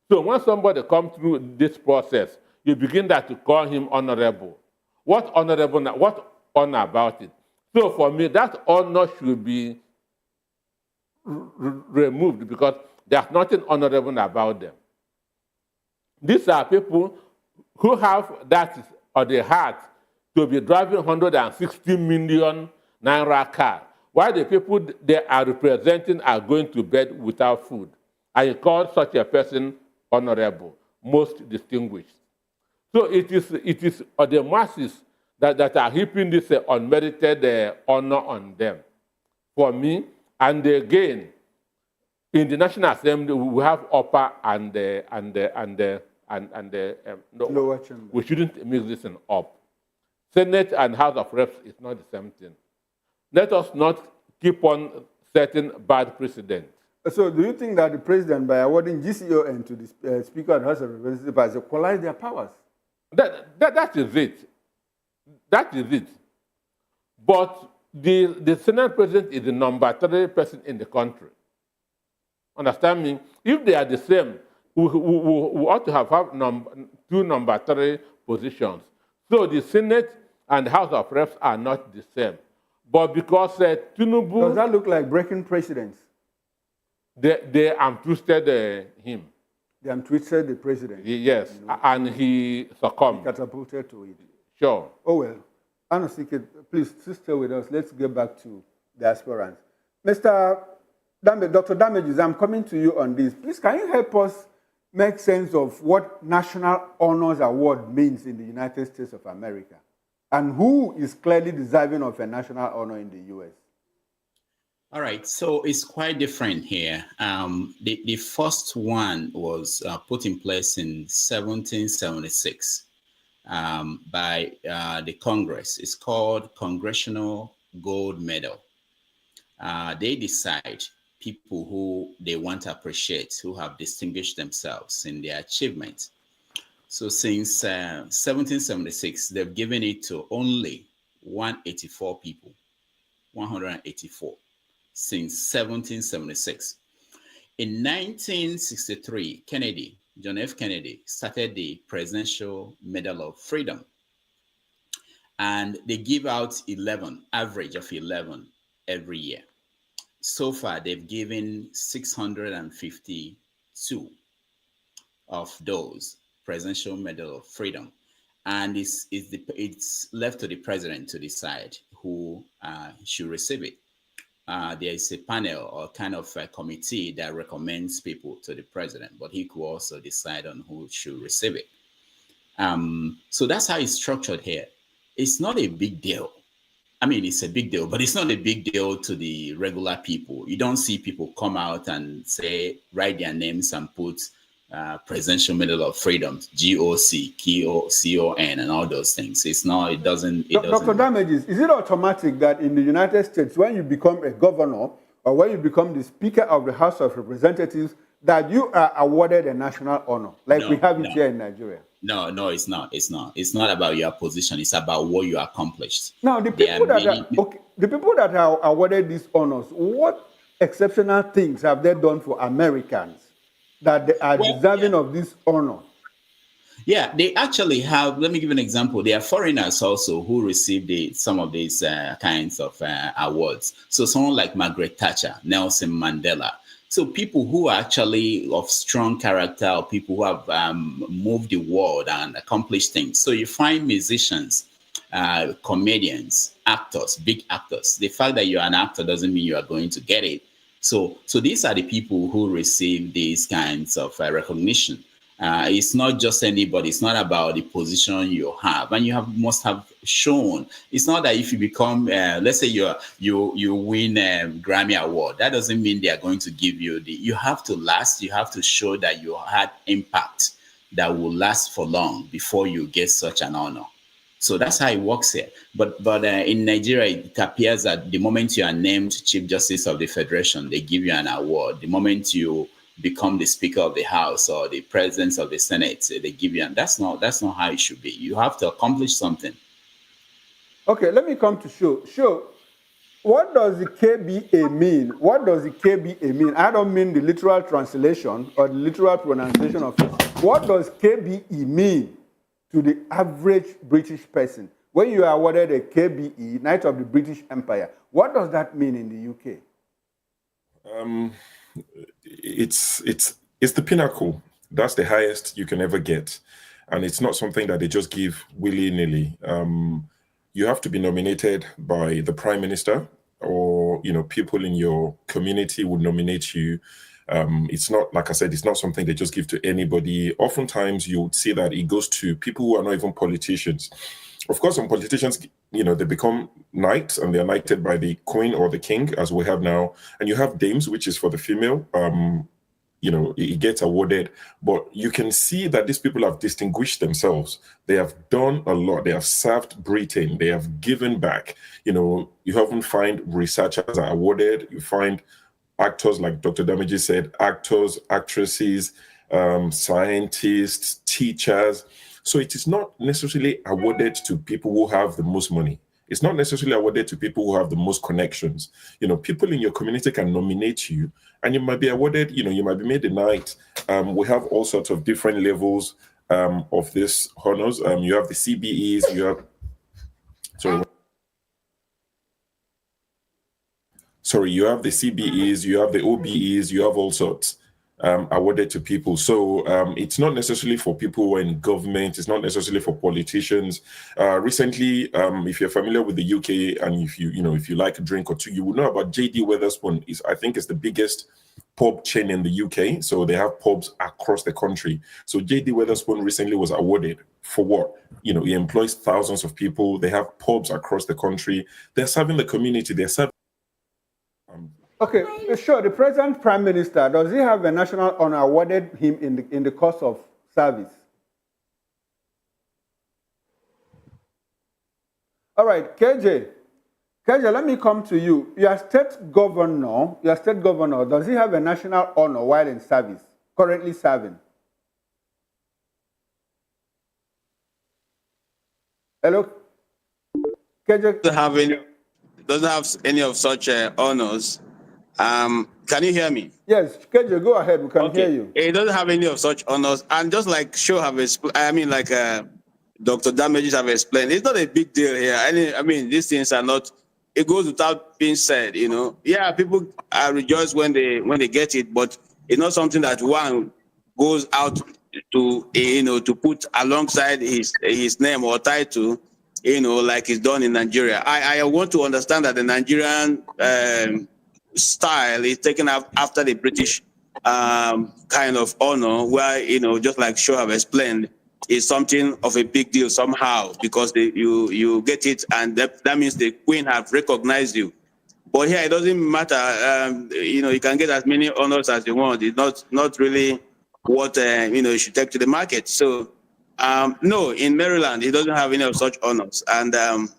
So when somebody comes through this process, you begin to call him honorable. What honorable? What honor about it? So for me, that honor should be removed because there's nothing honorable about them. These are people who have that on their heart to be driving 160 million naira car, while the people they are representing are going to bed without food. I call such a person honorable, most distinguished. So it is the masses that are heaping this unmerited honor on them. For me, and again, in the National Assembly, we have upper and lower chamber. We shouldn't mix this up. Senate and House of Reps is not the same thing. Let us not keep on setting bad precedents. So do you think that the president, by awarding GCON to the Speaker of the House of Representatives, has equalized their powers? That is it. That is it. But the Senate president is the number 3 person in the country. Understand me? If they are the same, we ought to have 2 number 3 positions. So the Senate and House of Reps are not the same. But because Tinubu... Does that look like breaking precedents? They untwisted him. They untwisted the president. Yes, and he succumbed. He catapulted to it. Sure. Oh, well. Anosike, please stay with us. Let's get back to the aspirants. Dr. Damages, I'm coming to you on this. Please, can you help us make sense of what National Honors Award means in the United States of America? And who is clearly deserving of a national honor in the U.S.? All right, so it's quite different here. The first one was put in place in 1776 by the Congress. It's called Congressional Gold Medal. They decide people who they want to appreciate, who have distinguished themselves in their achievements. So since 1776, they've given it to only 184 people, 184. Since 1776. In 1963, John F. Kennedy, started the Presidential Medal of Freedom. And they give out 11, average of 11 every year. So far, they've given 652 of those Presidential Medal of Freedom. And it's left to the president to decide who should receive it. There is a panel or kind of a committee that recommends people to the president, but he could also decide on who should receive it. So that's how it's structured here. It's not a big deal. I mean, it's a big deal, but it's not a big deal to the regular people. You don't see people come out and say, write their names and put Presidential Medal of Freedom, GOC, CON, and all those things. It's not, it doesn't. Dr. Damages, is it automatic that in the United States, when you become a governor or when you become the Speaker of the House of Representatives, that you are awarded a national honor, like we have it here in Nigeria? No, it's not. It's not. It's not about your position. It's about what you accomplished. Now, the people that are awarded these honors, what exceptional things have they done for Americans that they are deserving of this honor? Yeah, they actually have. Let me give an example. There are foreigners also who received some of these kinds of awards. So someone like Margaret Thatcher, Nelson Mandela. So people who are actually of strong character, or people who have moved the world and accomplished things. So you find musicians, comedians, actors, big actors. The fact that you're an actor doesn't mean you are going to get it. So these are the people who receive these kinds of recognition. It's not just anybody. It's not about the position you have, and must have shown. It's not that if you become, let's say you win a Grammy Award, that doesn't mean they are going to give you you have to last. You have to show that you had impact that will last for long before you get such an honor. So that's how it works here. But in Nigeria, it appears that the moment you are named Chief Justice of the Federation, they give you an award. The moment you become the Speaker of the House or the President of the Senate, they give you, and that's not how it should be. You have to accomplish something. Okay, let me come to Show. Show, what does the KBA mean? What does the KBA mean? I don't mean the literal translation or the literal pronunciation of it. What does KBE mean to the average British person? When you are awarded a KBE, Knight of the British Empire, what does that mean in the UK? It's the pinnacle. That's the highest you can ever get, and it's not something that they just give willy-nilly. You have to be nominated by the Prime Minister, or people in your community would nominate you. It's not, like I said, it's not something they just give to anybody. Oftentimes you would see that it goes to people who are not even politicians. Of course, some politicians, they become knights and they're knighted by the queen or the king, as we have now. And you have dames, which is for the female. It gets awarded. But you can see that these people have distinguished themselves. They have done a lot. They have served Britain. They have given back. You often find researchers are awarded. You find actors, like Dr. Damages said, actors, actresses, scientists, teachers. So it is not necessarily awarded to people who have the most money. It's not necessarily awarded to people who have the most connections. People in your community can nominate you, and you might be awarded, you might be made a knight. We have all sorts of different levels of this honors. You have the CBEs, you have, you have the CBEs, you have the OBEs, you have all sorts awarded to people. So it's not necessarily for people who are in government. It's not necessarily for politicians. Recently, if you're familiar with the UK, and if you like a drink or two, you will know about JD Wetherspoon. I think it's the biggest pub chain in the UK. So they have pubs across the country. So JD Wetherspoon recently was awarded for what? He employs thousands of people. They have pubs across the country. They're serving the community. They're serving. Okay, sure. The present Prime Minister, does he have a national honor awarded him in the course of service? All right, KJ, let me come to you. Your state governor, does he have a national honor while in service, currently serving? Hello? KJ? Doesn't have any of such honors. Can you hear me? Yes, KJ, go ahead. We can hear you. It doesn't have any of such honors. And just like Dr. Damages have explained, it's not a big deal here. These things are not, it goes without being said, Yeah, people are rejoiced when they get it, but it's not something that one goes out to put alongside his name or title, like it's done in Nigeria. I want to understand that the Nigerian style is taken up after the British kind of honor, where just like Shaw have explained, is something of a big deal somehow, because you get it, and that means the Queen have recognized you. But here it doesn't matter. You can get as many honors as you want. It's not really what you should take to the market. So no, in Maryland it doesn't have any of such honors, and not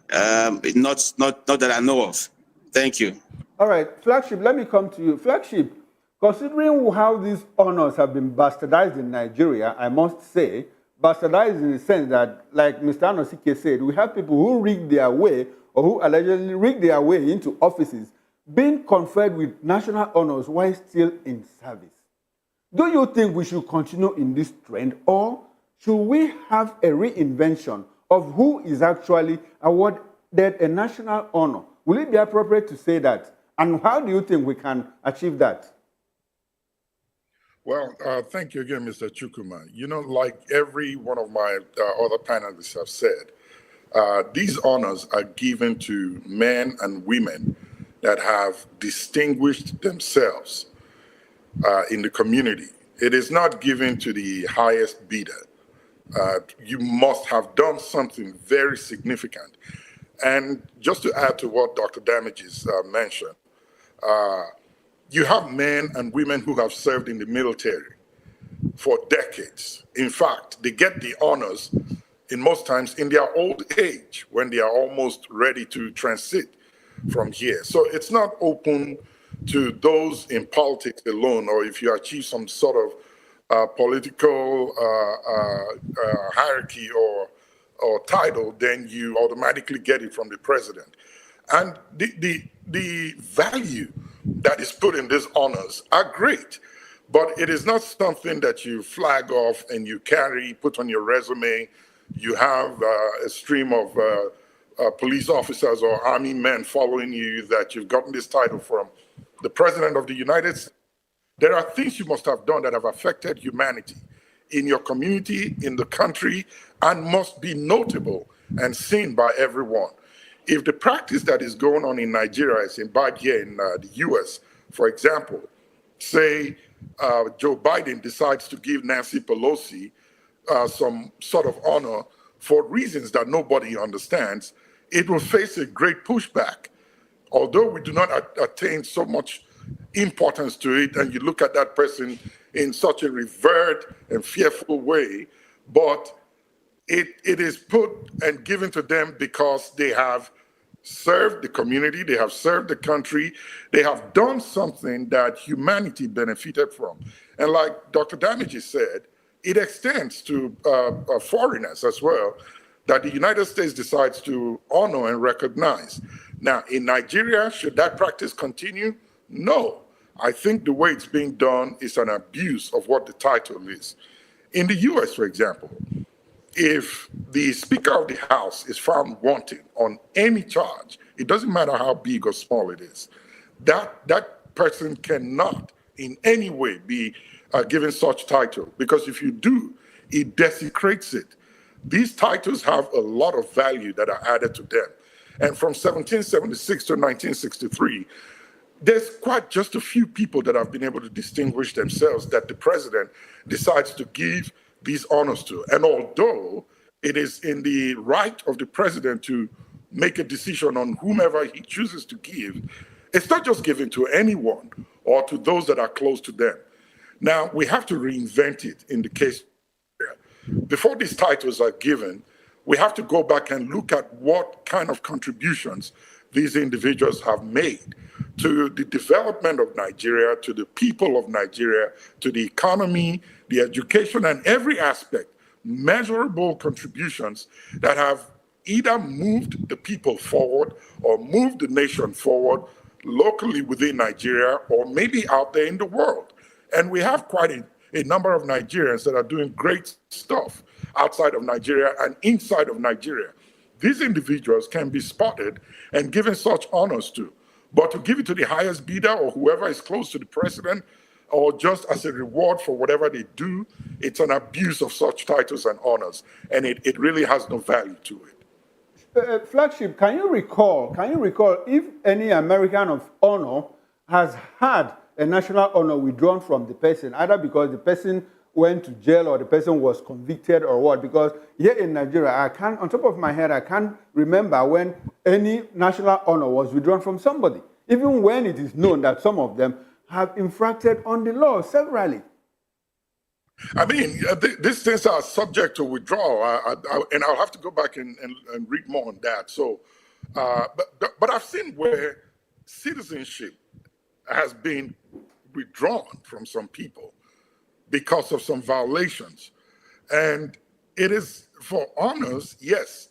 that I know of. Thank you. All right, Flagship, let me come to you. Flagship, considering how these honors have been bastardized in Nigeria, I must say, bastardized in the sense that, like Mr. Anosike said, we have people who rig their way, or who allegedly rig their way into offices, being conferred with national honors while still in service. Do you think we should continue in this trend, or should we have a reinvention of who is actually awarded a national honor? Will it be appropriate to say that? And how do you think we can achieve that? Well, thank you again, Mr. Chukuma. Like every one of my other panelists have said, these honors are given to men and women that have distinguished themselves in the community. It is not given to the highest bidder. You must have done something very significant. And just to add to what Dr. Damages mentioned, you have men and women who have served in the military for decades. In fact, they get the honors in most times in their old age, when they are almost ready to transit from here. So it's not open to those in politics alone, or if you achieve some sort of political hierarchy or or title, then you automatically get it from the president. And the value that is put in these honors are great, but it is not something that you flag off and you carry, put on your resume. You have a stream of police officers or army men following you that you've gotten this title from the president of the United States. There are things you must have done that have affected humanity in your community, in the country, and must be notable and seen by everyone. If the practice that is going on in Nigeria is imbibed here in the US, for example, say Joe Biden decides to give Nancy Pelosi some sort of honor for reasons that nobody understands, it will face a great pushback. Although we do not attain so much importance to it, and you look at that person in such a revered and fearful way, but it is put and given to them because they have served the community, they have served the country, they have done something that humanity benefited from. And like Dr. Damages said, it extends to foreigners as well, that the United States decides to honor and recognize. Now, in Nigeria, should that practice continue? No. I think the way it's being done is an abuse of what the title is. In the US, for example, if the Speaker of the House is found wanting on any charge, it doesn't matter how big or small it is, that person cannot in any way be given such title, because if you do, it desecrates it. These titles have a lot of value that are added to them. And from 1776 to 1963, there's quite just a few people that have been able to distinguish themselves that the president decides to give these honors to. And although it is in the right of the president to make a decision on whomever he chooses to give, it's not just given to anyone or to those that are close to them. Now, we have to reinvent it in the case. Before these titles are given, we have to go back and look at what kind of contributions these individuals have made to the development of Nigeria, to the people of Nigeria, to the economy, the education, and every aspect, measurable contributions that have either moved the people forward or moved the nation forward locally within Nigeria or maybe out there in the world. And we have quite a number of Nigerians that are doing great stuff outside of Nigeria and inside of Nigeria. These individuals can be spotted and given such honors to. But to give it to the highest bidder or whoever is close to the president, or just as a reward for whatever they do, it's an abuse of such titles and honors, and it really has no value to it. Flagship, can you recall if any American of honor has had a national honor withdrawn from the person, either because the person went to jail or the person was convicted or what? Because here in Nigeria, on top of my head, I can't remember when any national honor was withdrawn from somebody, even when it is known that some of them have infracted on the law severally. I mean, these things are subject to withdrawal, and I'll have to go back and read more on that. So, but I've seen where citizenship has been withdrawn from some people because of some violations, and it is for honors. Yes,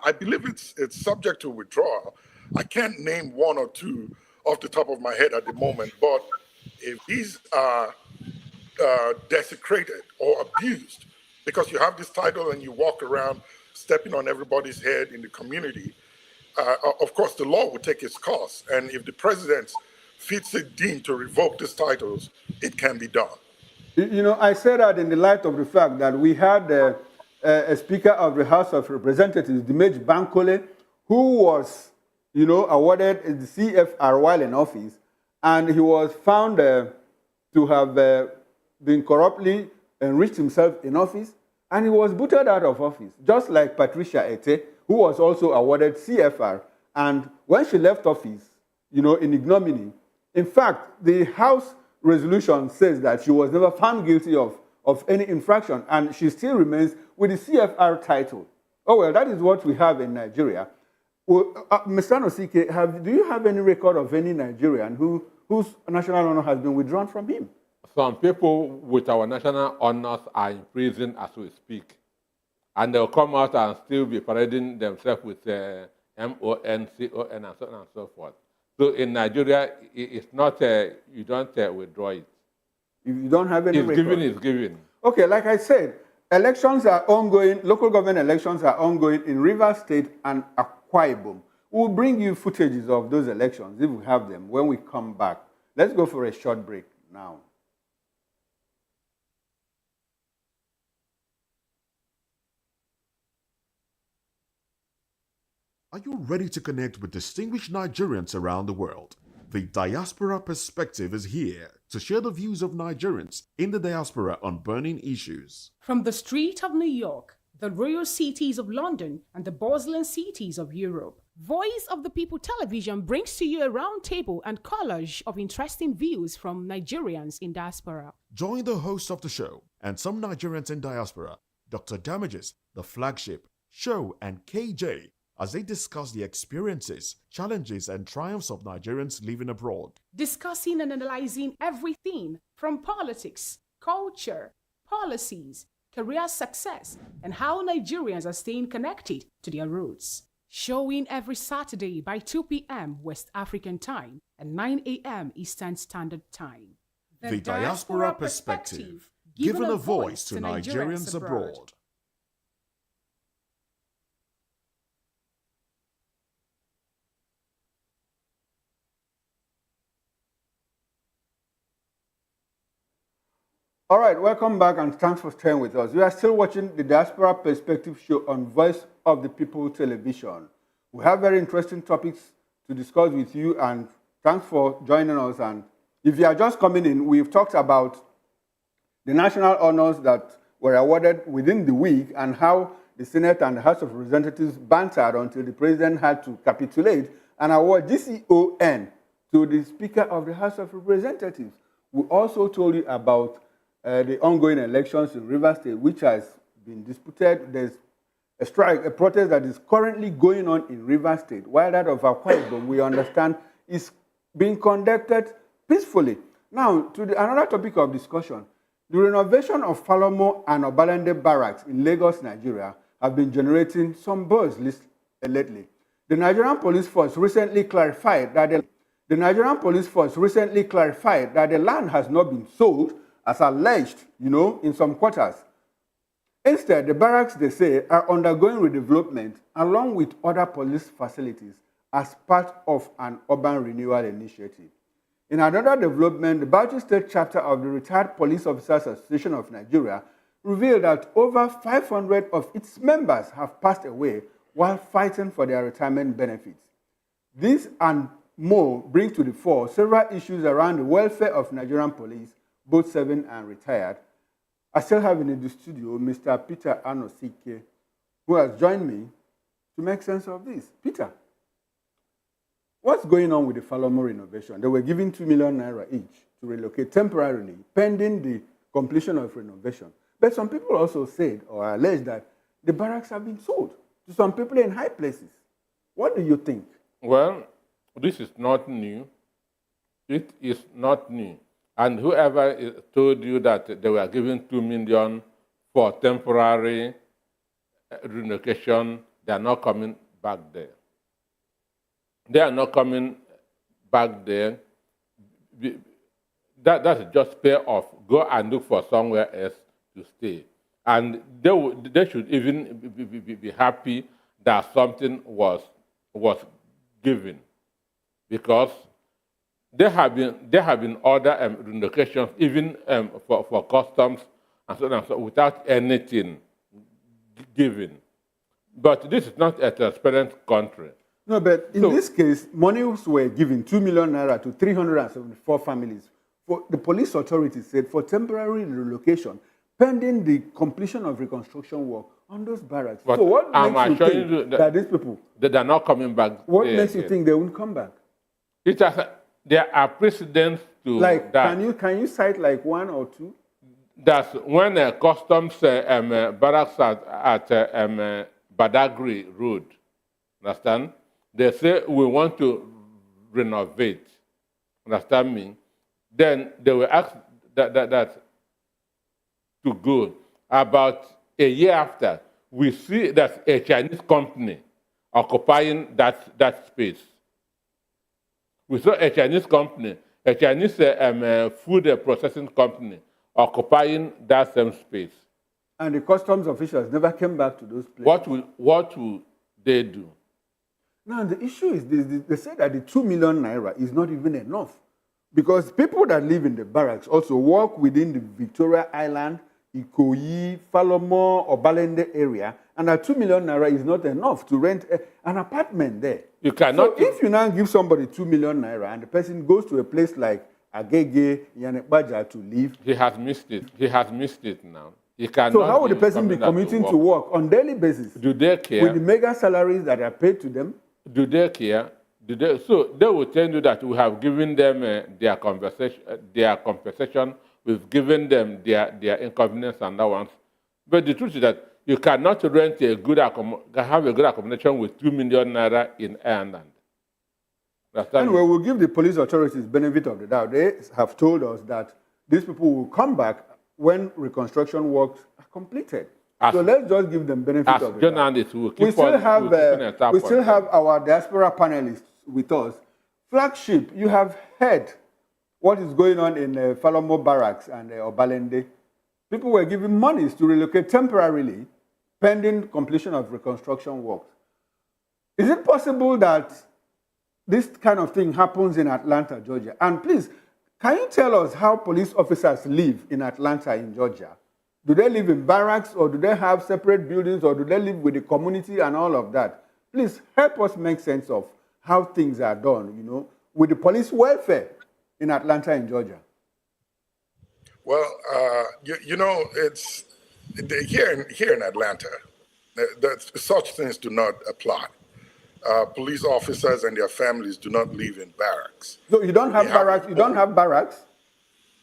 I believe it's subject to withdrawal. I can't name one or two off the top of my head at the moment, but if these are desecrated or abused because you have this title and you walk around stepping on everybody's head in the community, of course the law will take its course, and if the president fits it deemed to revoke these titles, it can be done. You know, I say that in the light of the fact that we had a Speaker of the House of Representatives, Dimeji Bankole, who was, awarded the CFR while in office, and he was found to have been corruptly enriched himself in office, and he was booted out of office, just like Patricia Ete, who was also awarded CFR. And when she left office, in ignominy, in fact, the House resolution says that she was never found guilty of any infraction, and she still remains with the CFR title. Oh, well, that is what we have in Nigeria. Well, Mr. Nosike, do you have any record of any Nigerian whose national honor has been withdrawn from him? Some people with our national honors are in prison as we speak. and they'll come out and still be parading themselves with MON, CON, and so on and so forth. So in Nigeria, it's not, you don't withdraw it. If you don't have any It's record. given, it's given. Okay, like I said, elections are ongoing, local government elections are ongoing in Rivers State and Akwa Ibom. We'll bring you footages of those elections if we have them when we come back. Let's go for a short break now. Are you ready to connect with distinguished Nigerians around the world? The Diaspora Perspective is here to share the views of Nigerians in the diaspora on burning issues. From the street of New York, the royal cities of London, and the bustling cities of Europe, Voice of the People Television brings to you a roundtable and collage of interesting views from Nigerians in diaspora. Join the host of the show and some Nigerians in diaspora, Dr. Damages, the flagship, show, and KJ, as they discuss the experiences, challenges, and triumphs of Nigerians living abroad. Discussing and analyzing everything from politics, culture, policies, career success, and how Nigerians are staying connected to their roots. Showing every Saturday by 2 p.m. West African Time and 9 a.m. Eastern Standard Time. The Diaspora Perspective, giving a voice to Nigerians abroad. All right, welcome back and thanks for staying with us. We are still watching the Diaspora Perspective show on Voice of the People Television. We have very interesting topics to discuss with you, and thanks for joining us. And if you are just coming in, we've talked about the national honors that were awarded within the week and how the Senate and the House of Representatives bantered until the president had to capitulate and award GCON to the Speaker of the House of Representatives. We also told you about the ongoing elections in Rivers State, which has been disputed. There's a strike, a protest that is currently going on in Rivers State, while that of Akwa Ibom, we understand, is being conducted peacefully. Now, to another topic of discussion, the renovation of Falomo and Obalende barracks in Lagos, Nigeria, have been generating some buzz lately. The Nigerian Police Force recently clarified that the land has not been sold, as alleged, in some quarters. Instead, the barracks, they say, are undergoing redevelopment along with other police facilities as part of an urban renewal initiative. In another development, the Bauchi State chapter of the Retired Police Officers Association of Nigeria revealed that over 500 of its members have passed away while fighting for their retirement benefits. This and more bring to the fore several issues around the welfare of Nigerian police, both serving and retired. I still have in the studio Mr. Peter Anosike, who has joined me to make sense of this. Peter, what's going on with the Falomo renovation? They were given 2 million naira each to relocate temporarily, pending the completion of renovation. But some people also said or alleged that the barracks have been sold to some people in high places. What do you think? Well, this is not new. It is not new. And whoever told you that they were given 2 million for temporary relocation, they are not coming back there. They are not coming back there. That's just pay off. Go and look for somewhere else to stay. And they should even be happy that something was given, because there have been other relocations, even for customs and so on and so on, without anything given. But this is not a transparent country. No, but in this case, monies were given 2 million naira to 374 families. For the police authorities said for temporary relocation, pending the completion of reconstruction work on those barracks. But so what makes you think that these people, they are not coming back? What makes you think they won't come back? There are precedents to like, that. Can you cite like one or two? That's when customs barracks at Badagry Road, understand? They say we want to renovate, understand me? Then they will ask that to go. About a year after, we see that a Chinese company occupying that space. We saw a Chinese company, a Chinese food processing company occupying that same space. And the customs officials never came back to those places. What will they do? Now, the issue is this, they say that the 2 million naira is not even enough because people that live in the barracks also work within the Victoria Island, Ikoyi, Falomo, or Balende area, and that 2 million naira is not enough to rent an apartment there. You cannot. So if you now give somebody 2 million naira and the person goes to a place like Agege, Yanekbaja to live, he has missed it. He has missed it now. He cannot. So how would the person be commuting to work on daily basis? Do they care? With the mega salaries that are paid to them? Do they care? So they will tell you that we have given them their compensation. We've given them their inconvenience and allowance. But the truth is that you cannot rent have a good accommodation with 2 million naira in Ireland. Anyway, we'll give the police authorities benefit of the doubt. They have told us that these people will come back when reconstruction works are completed. So let's just give them benefit of the doubt. We still have our diaspora panelists with us. Flagship, you have heard what is going on in Falomo Barracks and Obalende. People were given monies to relocate temporarily pending completion of reconstruction works. Is it possible that this kind of thing happens in Atlanta, Georgia? And please, can you tell us how police officers live in Atlanta, in Georgia? Do they live in barracks, or do they have separate buildings, or do they live with the community and all of that? Please help us make sense of how things are done, with the police welfare in Atlanta, in Georgia. Well, it's here in Atlanta, such things do not apply. Police officers and their families do not live in barracks. So you don't have barracks? You don't have barracks?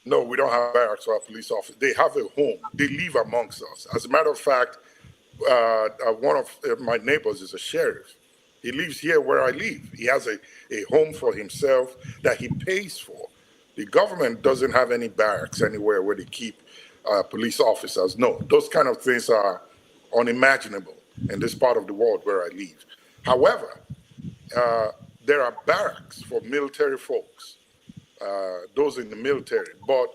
No, we don't have barracks for our police officers. They have a home. They live amongst us. As a matter of fact, one of my neighbors is a sheriff. He lives here where I live. He has a home for himself that he pays for. The government doesn't have any barracks anywhere where they keep police officers. No, those kind of things are unimaginable in this part of the world where I live. However, there are barracks for military folks, those in the military, but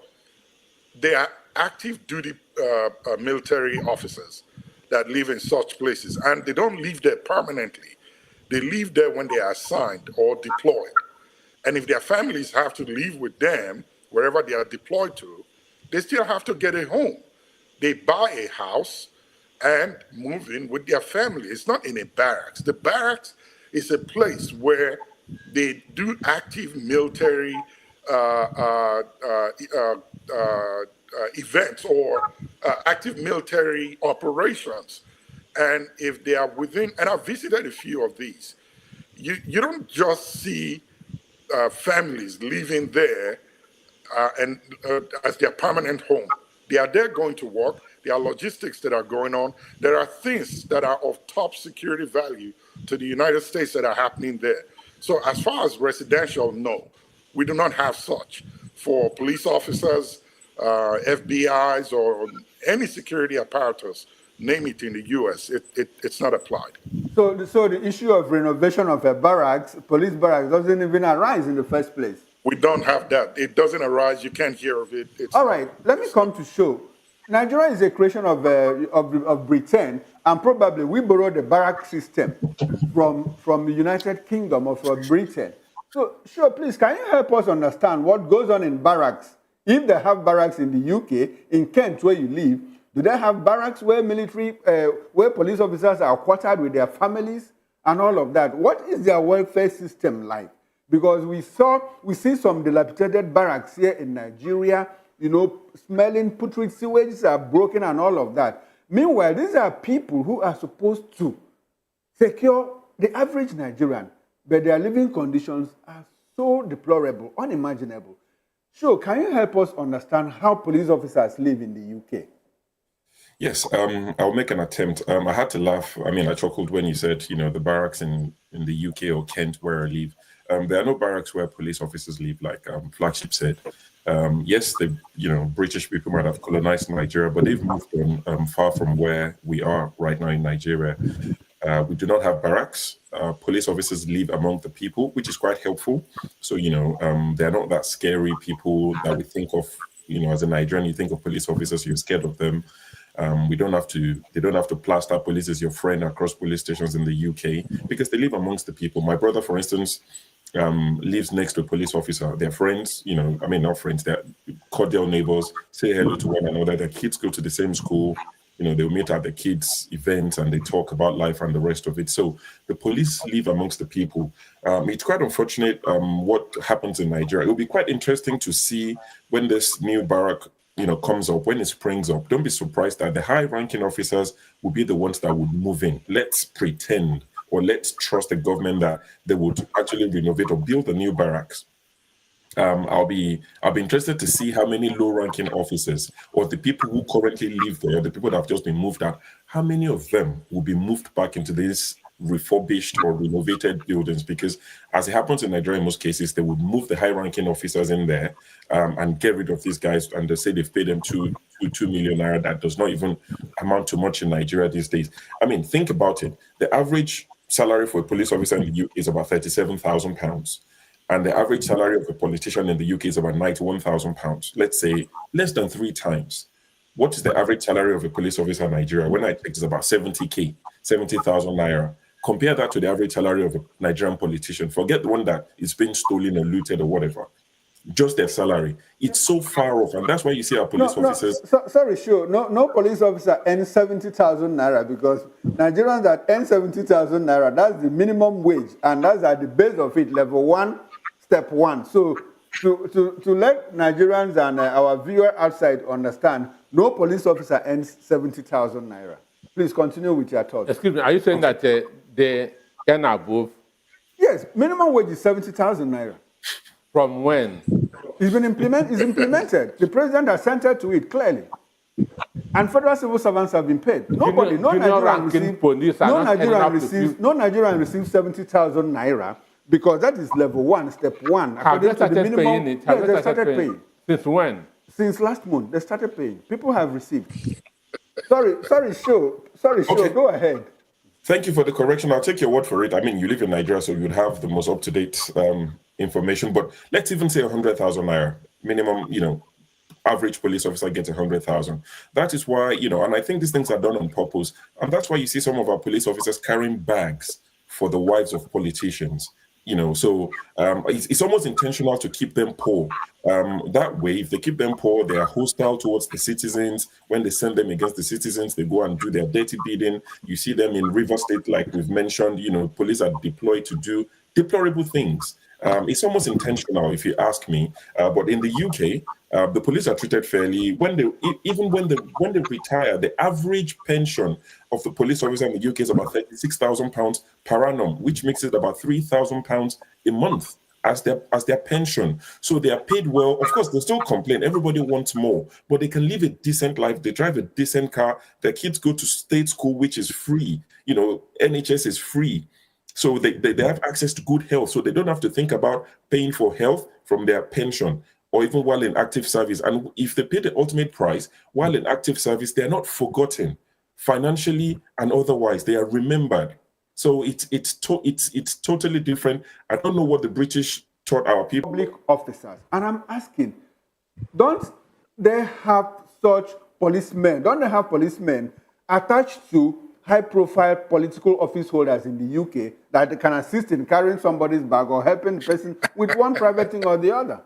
they are active duty military officers that live in such places, and they don't live there permanently. They live there when they are assigned or deployed. And if their families have to live with them wherever they are deployed to, they still have to get a home. They buy a house and move in with their family. It's not in a barracks. The barracks is a place where they do active military events or active military operations. And if they are within, and I've visited a few of these, you don't just see families living there and as their permanent home. They are there going to work. There are logistics that are going on. There are things that are of top security value to the United States that are happening there. So as far as residential, no, we do not have such. For police officers, FBIs, or any security apparatus, name it in the U.S., it's not applied. So the issue of renovation of a barracks, police barracks, doesn't even arise in the first place. We don't have that. It doesn't arise. You can't hear of it. All right, let me come to show. Nigeria is a creation of Britain, and probably we borrowed the barrack system from the United Kingdom or from Britain. So, sure, please, can you help us understand what goes on in barracks? If they have barracks in the UK, in Kent, where you live, do they have barracks where where police officers are quartered with their families and all of that? What is their welfare system like? Because we see some dilapidated barracks here in Nigeria, smelling putrid sewages are broken and all of that. Meanwhile, these are people who are supposed to secure the average Nigerian, but their living conditions are so deplorable, unimaginable. Sure, can you help us understand how police officers live in the UK? Yes, I'll make an attempt. I had to laugh. I chuckled when you said, the barracks in the UK or Kent where I live. There are no barracks where police officers live, like Flagship said. Yes, the British people might have colonized Nigeria, but they've moved on far from where we are right now in Nigeria. We do not have barracks. Police officers live among the people, which is quite helpful. So, they're not that scary people that we think of, as a Nigerian, you think of police officers, you're scared of them. They don't have to plaster police as your friend across police stations in the UK because they live amongst the people. My brother, for instance, lives next to a police officer. They're friends, not friends, they're cordial neighbors, say hello to one another. Their kids go to the same school. They'll meet at the kids' events and they talk about life and the rest of it. So the police live amongst the people. It's quite unfortunate what happens in Nigeria. It will be quite interesting to see when this new barrack, comes up, when it springs up. Don't be surprised that the high-ranking officers will be the ones that would move in. Let's pretend or let's trust the government that they would actually renovate or build the new barracks. I'll be interested to see how many low-ranking officers or the people who currently live there, the people that have just been moved out, how many of them will be moved back into these refurbished or renovated buildings? Because as it happens in Nigeria, in most cases, they would move the high-ranking officers in there and get rid of these guys, and they say they've paid them 2 million naira. That does not even amount to much in Nigeria these days. I mean, think about it. The average salary for a police officer in the UK is about £37,000. And the average salary of a politician in the UK is about £91,000. Let's say less than 3 times. What is the average salary of a police officer in Nigeria? When I checked, it's about 70,000 naira. Compare that to the average salary of a Nigerian politician. Forget the one that is being stolen or looted or whatever. Just their salary. It's so far off. And that's why you see our police officers. Sorry, sure. No police officer earns 70,000 naira because Nigerians that earn 70,000 naira, that's the minimum wage. And that's at the base of it, level 1. Step 1. So to let Nigerians and our viewer outside understand, no police officer earns 70,000 naira. Please continue with your thoughts. Excuse me, are you saying that they earn above? Yes, minimum wage is 70,000 naira. From when? It's implemented. The president has centered to it clearly. And federal civil servants have been paid. No Nigerian receives 70,000 naira. Because that is level 1, step 1. Have they started paying it? Yes, they started paying. Since when? Since last month, they started paying. People have received. Sorry, Okay. Go ahead. Thank you for the correction. I'll take your word for it. I mean, you live in Nigeria, so you'd have the most up-to-date information. But let's even say 100,000 naira minimum. Average police officer gets 100,000. That is why, and I think these things are done on purpose. And that's why you see some of our police officers carrying bags for the wives of politicians. So it's almost intentional to keep them poor. That way, if they keep them poor, they are hostile towards the citizens. When they send them against the citizens, they go and do their dirty bidding. You see them in River State, like we've mentioned, police are deployed to do deplorable things. It's almost intentional, if you ask me. But in the UK, the police are treated fairly. Even when they retire, the average pension of the police officer in the UK is about £36,000 per annum, which makes it about £3,000 a month as their pension. So they are paid well. Of course, they still complain. Everybody wants more, but they can live a decent life. They drive a decent car. Their kids go to state school, which is free. NHS is free. So they have access to good health. So they don't have to think about paying for health from their pension or even while in active service. And if they pay the ultimate price while in active service, they're not forgotten financially and otherwise. They are remembered. So it's totally different. I don't know what the British taught our people. Public officers. And I'm asking, don't they have such policemen? Don't they have policemen attached to high-profile political office holders in the UK that can assist in carrying somebody's bag or helping the person with one private thing or the other?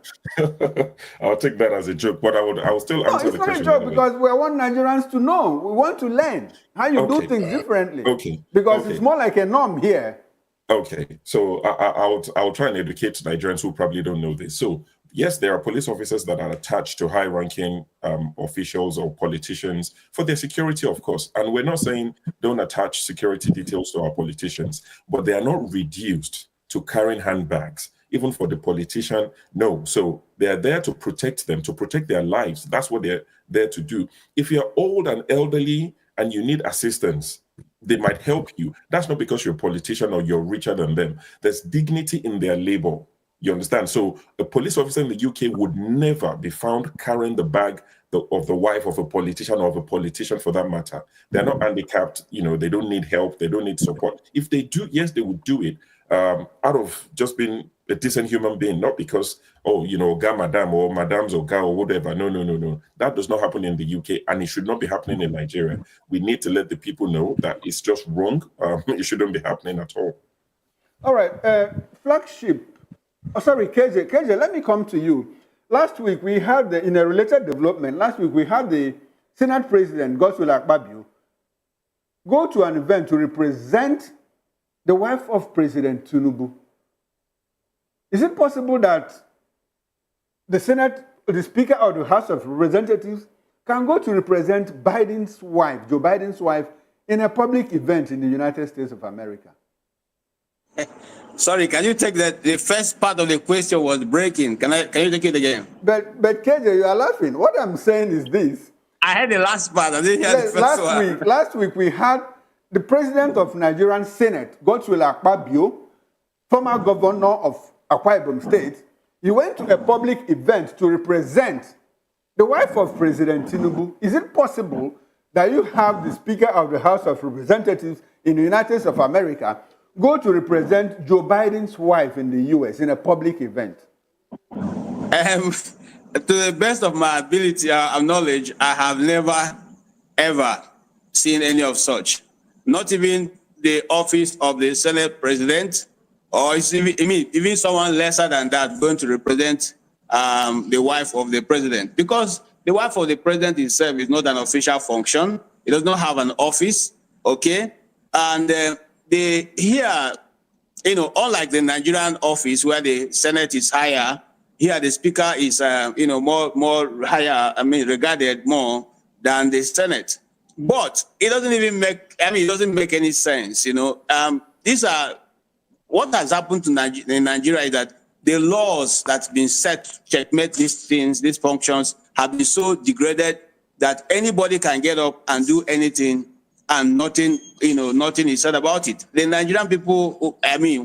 I'll take that as a joke, but I will still answer the question. It's not a joke because we want Nigerians to know. We want to learn how you do things differently. Okay. Because it's more like a norm here. Okay. So I'll try and educate Nigerians who probably don't know this. So yes, there are police officers that are attached to high-ranking officials or politicians for their security, of course. And we're not saying don't attach security details to our politicians, but they are not reduced to carrying handbags, even for the politician. No. So they are there to protect them, to protect their lives. That's what they're there to do. If you're old and elderly and you need assistance, they might help you. That's not because you're a politician or you're richer than them. There's dignity in their labor. You understand? So a police officer in the UK would never be found carrying the bag of the wife of a politician or of a politician for that matter. They're not handicapped, they don't need help, they don't need support. If they do, yes, they would do it out of just being a decent human being, not because, ga madam or madam's or ga or whatever. No. That does not happen in the UK, and it should not be happening in Nigeria. We need to let the people know that it's just wrong. It shouldn't be happening at all. All right, flagship. Oh, sorry, KJ. KJ, let me come to you. Last week, we had, in a related development, the Senate President, Godswill Akpabio, go to an event to represent the wife of President Tinubu. Is it possible that the Senate, the Speaker of the House of Representatives, can go to represent Joe Biden's wife, in a public event in the United States of America? Sorry, can you take that? The first part of the question was breaking. Can you take it again? But KJ, you are laughing. What I'm saying is this. I heard the last part. I didn't hear the first one. Last week, we had the president of Nigerian Senate, Godswill Akpabio, former governor of Akwa Ibom State. He went to a public event to represent the wife of President Tinubu. Is it possible that you have the Speaker of the House of Representatives in the United States of America go to represent Joe Biden's wife in the U.S. in a public event? To the best of my ability and knowledge, I have never, ever seen any of such. Not even the office of the Senate President, or even someone lesser than that going to represent the wife of the President. Because the wife of the President itself is not an official function. It does not have an office, okay? And here, unlike the Nigerian office where the Senate is higher, here the Speaker is, more higher, regarded more than the Senate. But it doesn't even make any sense, These are, what has happened to in Nigeria is that the laws that's been set to checkmate these things, these functions, have been so degraded that anybody can get up and do anything and nothing is said about it. The Nigerian people, let me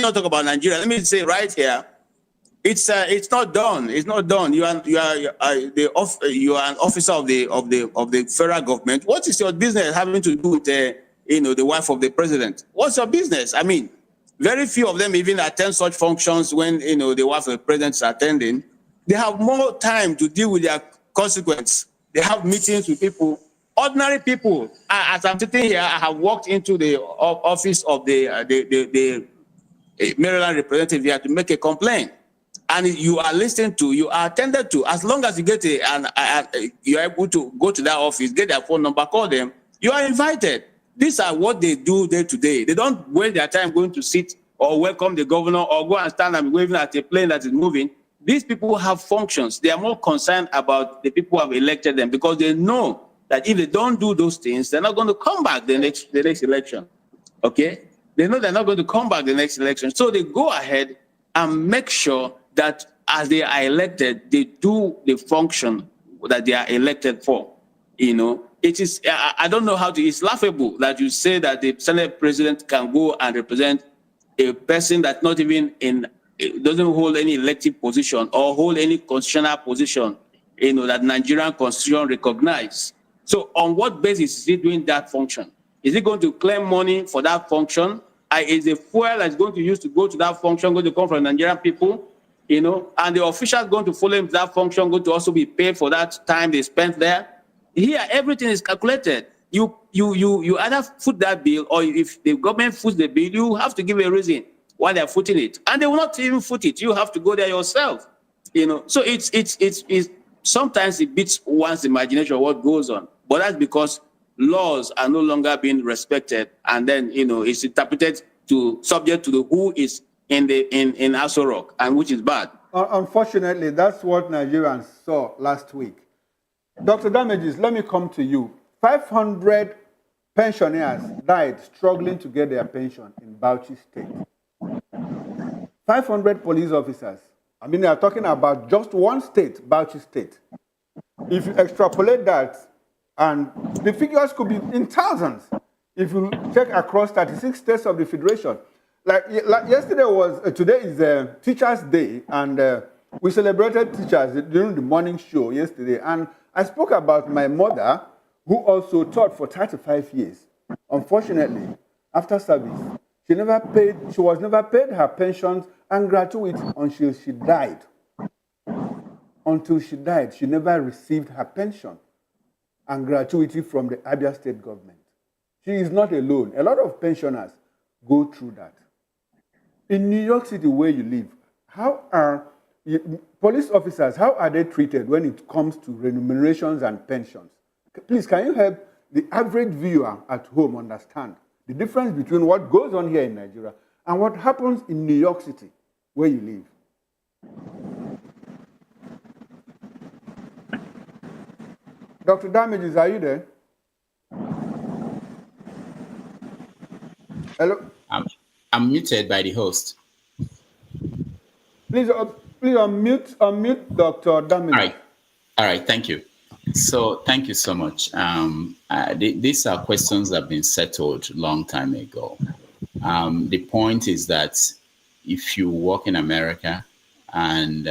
not talk about Nigeria. Let me say right here, it's not done. It's not done. You are an officer of the federal government. What is your business having to do with the wife of the president? What's your business? Very few of them even attend such functions when the wife of the president is attending. They have more time to deal with their consequence. They have meetings with people. Ordinary people. As I'm sitting here, I have walked into the office of the Maryland representative here to make a complaint, and you are listened to, you are attended to. As long as you get you are able to go to that office, get their phone number, call them. You are invited. These are what they do day to day. They don't waste their time going to sit or welcome the governor or go and stand and waving at a plane that is moving. These people have functions. They are more concerned about the people who have elected them because they know that if they don't do those things, they're not going to come back the next election. Okay? They know they're not going to come back the next election. So they go ahead and make sure that as they are elected, they do the function that they are elected for. It is, I don't know how to, it's laughable that you say that the Senate President can go and represent a person that's not even doesn't hold any elective position or hold any constitutional position, that Nigerian constitution recognizes. So on what basis is he doing that function? Is he going to claim money for that function? Is the fuel that's going to use to go to that function going to come from Nigerian people? And the officials going to follow him to that function going to also be paid for that time they spent there? Here, everything is calculated. You either foot that bill, or if the government foots the bill, you have to give a reason why they're footing it. And they will not even foot it. You have to go there yourself. So it's sometimes it beats one's imagination of what goes on. But that's because laws are no longer being respected, and then it's interpreted to subject to the who is in Aso Rock, and which is bad. Unfortunately, that's what Nigerians saw last week. Dr. Damages, let me come to you. 500 pensioners died struggling to get their pension in Bauchi State. 500 police officers. They are talking about just one state, Bauchi State. If you extrapolate that, and the figures could be in thousands, if you check across 36 states of the Federation. like yesterday was, today is Teachers' Day, and we celebrated teachers during the morning show yesterday. And I spoke about my mother, who also taught for 35 years. Unfortunately, after service, she was never paid her pensions and gratuity until she died. Until she died, she never received her pension and gratuity from the Abia state government. She is not alone. A lot of pensioners go through that. In New York City, where you live, how are police officers, how are they treated when it comes to remunerations and pensions? Please, can you help the average viewer at home understand the difference between what goes on here in Nigeria and what happens in New York City, where you live? Dr. Damages, are you there? Hello? I'm muted by the host. Please unmute Dr. Damages. All right, thank you. So thank you so much. These are questions that have been settled a long time ago. The point is that if you work in America and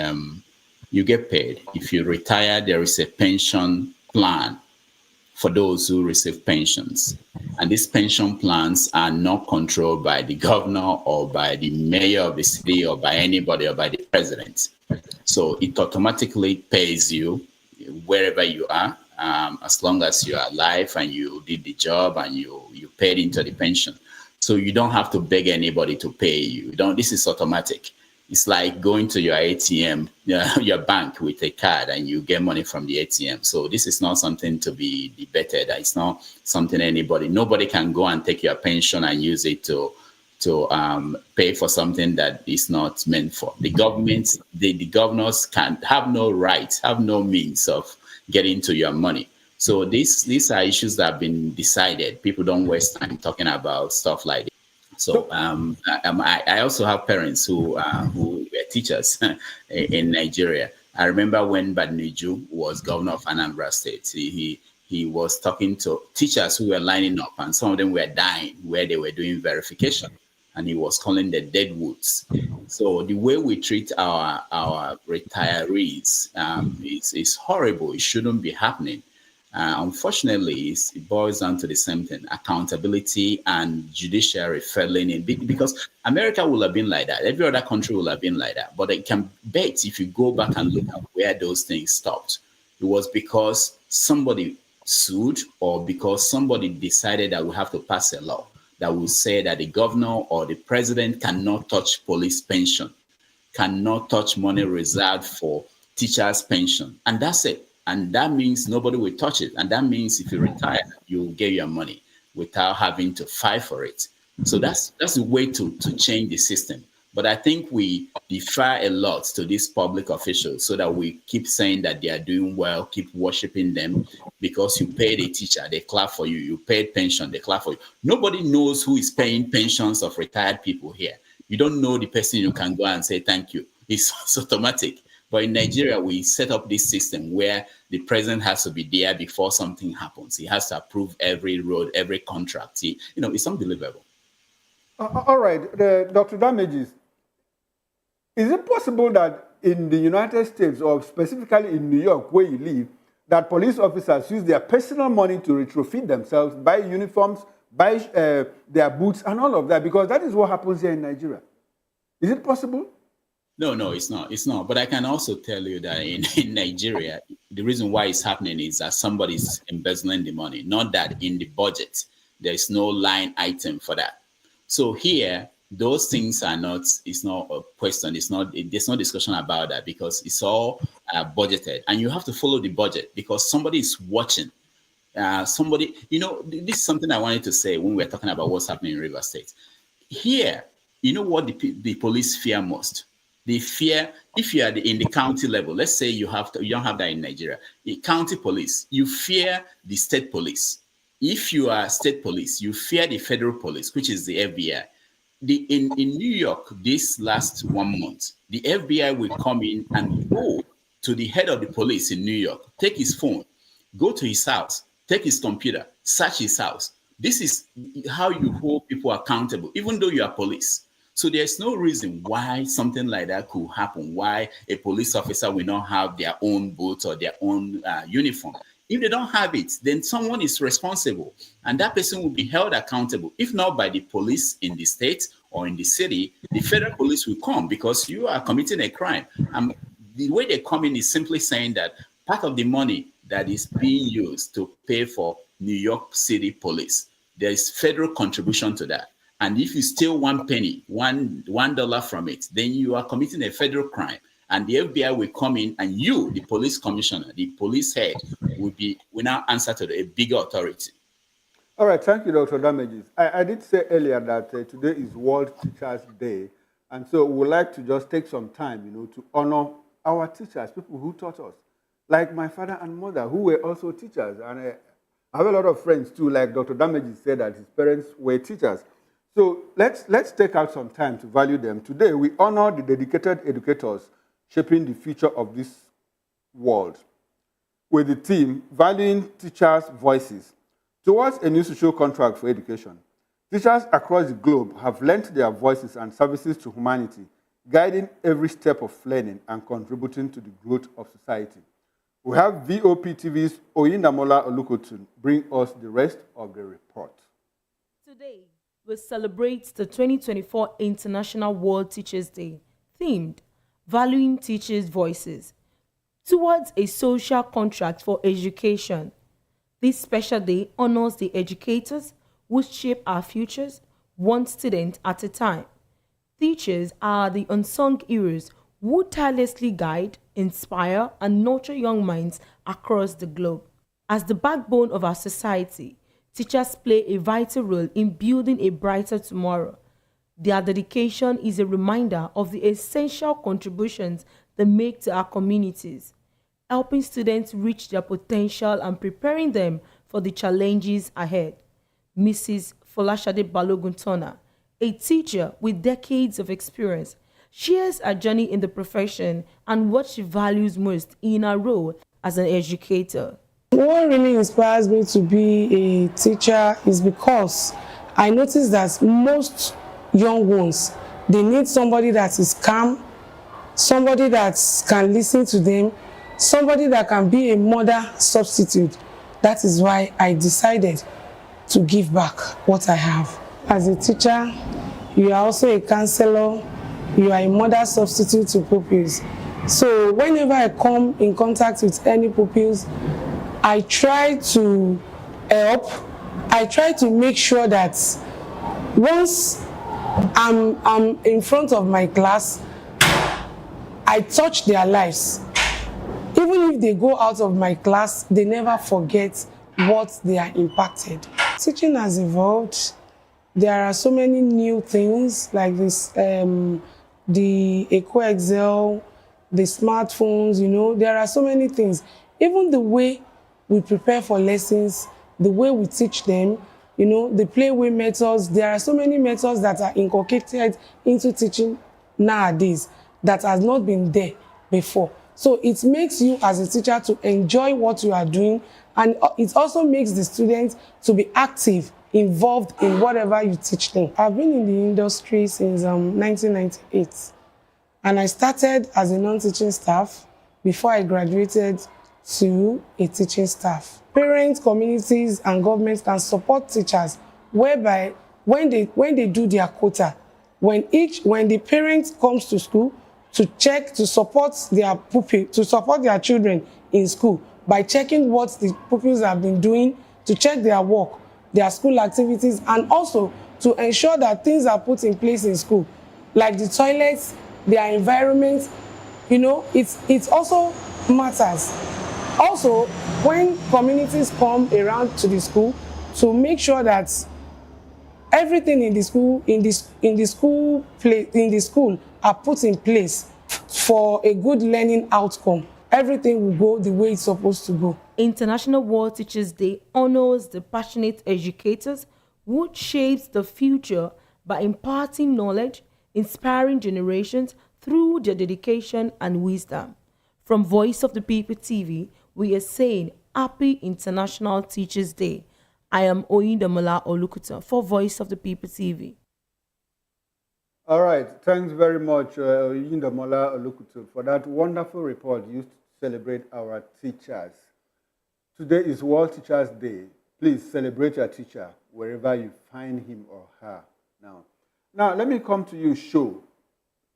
you get paid, if you retire, there is a pension plan for those who receive pensions. And these pension plans are not controlled by the governor or by the mayor of the city or by anybody or by the president. So it automatically pays you wherever you are, as long as you are alive and you did the job and you paid into the pension. So you don't have to beg anybody to pay you. This is automatic. It's like going to your ATM, your bank with a card, and you get money from the ATM. So this is not something to be debated. It's not something nobody can go and take your pension and use it to pay for something that is not meant for. The government, the governors can have no right, have no means of getting to your money. So these are issues that have been decided. People don't waste time talking about stuff like this. So I also have parents who were teachers in Nigeria. I remember when Badniju was governor of Anambra State, he was talking to teachers who were lining up, and some of them were dying where they were doing verification, and he was calling the deadwoods. So the way we treat our retirees is horrible. It shouldn't be happening. Unfortunately, it boils down to the same thing: accountability and judiciary failing in, because America will have been like that. Every other country will have been like that. But I can bet if you go back and look at where those things stopped, it was because somebody sued or because somebody decided that we have to pass a law that will say that the governor or the president cannot touch police pension, cannot touch money reserved for teachers' pension. And that's it. And that means nobody will touch it. And that means if you retire, you'll get your money without having to fight for it. So that's the way to change the system. But I think we defer a lot to these public officials so that we keep saying that they are doing well, keep worshiping them because you paid a teacher, they clap for you. You paid pension, they clap for you. Nobody knows who is paying pensions of retired people here. You don't know the person you can go and say thank you. It's automatic. But in Nigeria, we set up this system where the president has to be there before something happens. He has to approve every road, every contract. It's unbelievable. All right, Dr. Damages, is it possible that in the United States, or specifically in New York, where you live, that police officers use their personal money to retrofit themselves, buy uniforms, buy their boots, and all of that? Because that is what happens here in Nigeria. Is it possible? No, it's not. It's not. But I can also tell you that in Nigeria, the reason why it's happening is that somebody's embezzling the money, not that in the budget, there's no line item for that. So here, those things are not, it's not a question. It's not, there's no discussion about that because it's all budgeted. And you have to follow the budget because somebody is watching. This is something I wanted to say when we were talking about what's happening in River State. Here, you know what the police fear most? They fear, if you are in the county level, let's say you don't have that in Nigeria, the county police, you fear the state police. If you are state police, you fear the federal police, which is the FBI. In New York, this last 1 month, the FBI will come in and go to the head of the police in New York, take his phone, go to his house, take his computer, search his house. This is how you hold people accountable, even though you are police. So there's no reason why something like that could happen, why a police officer will not have their own boots or their own uniform. If they don't have it, then someone is responsible, and that person will be held accountable. If not by the police in the state or in the city, the federal police will come because you are committing a crime. The way they come in is simply saying that part of the money that is being used to pay for New York City police, there is federal contribution to that. And if you steal one penny, $1 from it, then you are committing a federal crime. And the FBI will come in, and you, the police commissioner, the police head, will now answer to a bigger authority. All right, thank you, Dr. Damages. I did say earlier that today is World Teachers Day, and so we would like to just take some time, to honor our teachers, people who taught us, like my father and mother, who were also teachers. And I have a lot of friends too, like Dr. Damages said that his parents were teachers. So let's take out some time to value them. Today, we honor the dedicated educators shaping the future of this world with the theme, Valuing Teachers' Voices, towards a new social contract for education. Teachers across the globe have lent their voices and services to humanity, guiding every step of learning and contributing to the growth of society. We have VOP TV's Oyindamola Olukotun bring us the rest of the report. Today, we celebrate the 2024 International World Teachers' Day, themed Valuing Teachers' Voices, towards a social contract for education. This special day honors the educators who shape our futures, one student at a time. Teachers are the unsung heroes who tirelessly guide, inspire, and nurture young minds across the globe. As the backbone of our society, teachers play a vital role in building a brighter tomorrow. Their dedication is a reminder of the essential contributions they make to our communities, helping students reach their potential and preparing them for the challenges ahead. Mrs. Folashade Balogun-Turner, a teacher with decades of experience, shares her journey in the profession and what she values most in her role as an educator. What really inspires me to be a teacher is because I notice that most young ones, they need somebody that is calm, somebody that can listen to them, somebody that can be a mother substitute. That is why I decided to give back what I have. As a teacher, you are also a counselor, you are a mother substitute to pupils. So whenever I come in contact with any pupils, I try to help. I try to make sure that once I'm in front of my class, I touch their lives. Even if they go out of my class, they never forget what they are impacted. Teaching has evolved. There are so many new things like this, the Eco Excel, the smartphones, there are so many things. Even the way we prepare for lessons, the way we teach them, the playway methods, there are so many methods that are inculcated into teaching nowadays that has not been there before. So it makes you as a teacher to enjoy what you are doing, and it also makes the students to be active, involved in whatever you teach them. I've been in the industry since 1998, and I started as a non-teaching staff before I graduated to a teaching staff. Parents, communities, and governments can support teachers, whereby when they do their quota, when the parent comes to school to check, to support their pupil, to support their children in school by checking what the pupils have been doing, to check their work, their school activities, and also to ensure that things are put in place in school, like the toilets, their environment, it also matters. Also, when communities come around to the school, to make sure that everything in the school are put in place for a good learning outcome. Everything will go the way it's supposed to go. International World Teachers Day honors the passionate educators who shapes the future by imparting knowledge, inspiring generations through their dedication and wisdom. From Voice of the People TV, we are saying Happy International Teachers Day. I am Oyindamola Olukotun for Voice of the People TV. All right. Thanks very much, Yindamola Olukutu, for that wonderful report used to celebrate our teachers. Today is World Teachers Day. Please celebrate your teacher wherever you find him or her now, let me come to you, Sho.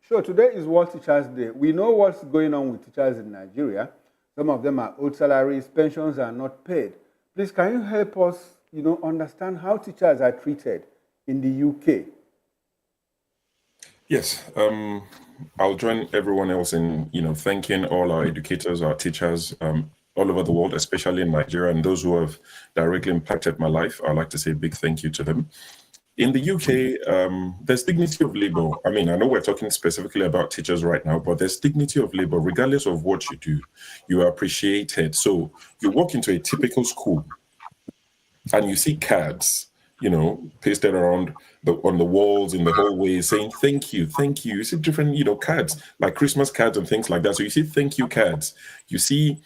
Sure, today is World Teachers Day. We know what's going on with teachers in Nigeria. Some of them are owed salaries, pensions are not paid. Please, can you help us, understand how teachers are treated in the UK? Yes, I'll join everyone else in, thanking all our educators, our teachers, all over the world, especially in Nigeria, and those who have directly impacted my life. I'd like to say a big thank you to them. In the UK, there's dignity of labor. I mean, I know we're talking specifically about teachers right now, but there's dignity of labor, regardless of what you do. You are appreciated. So you walk into a typical school and you see cards, pasted around on the walls in the hallways saying thank you, thank you. You see different, cards like Christmas cards and things like that. So you see thank you cards. You see,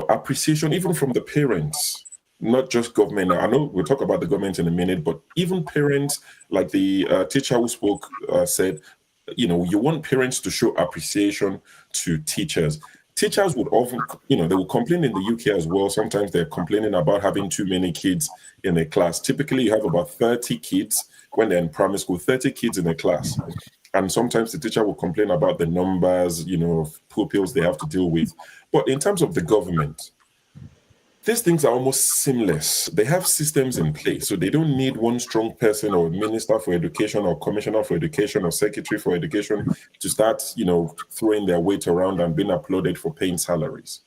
appreciation even from the parents, not just government. I know we'll talk about the government in a minute, but even parents, like the teacher who spoke said, you want parents to show appreciation to teachers. Teachers would often, they will complain in the UK as well. Sometimes they're complaining about having too many kids in a class. Typically, you have about 30 kids when they're in primary school, 30 kids in a class. And sometimes the teacher will complain about the numbers, of pupils they have to deal with. But in terms of the government, these things are almost seamless. They have systems in place, so they don't need one strong person or minister for education or commissioner for education or secretary for education to start, throwing their weight around and being applauded for paying salaries.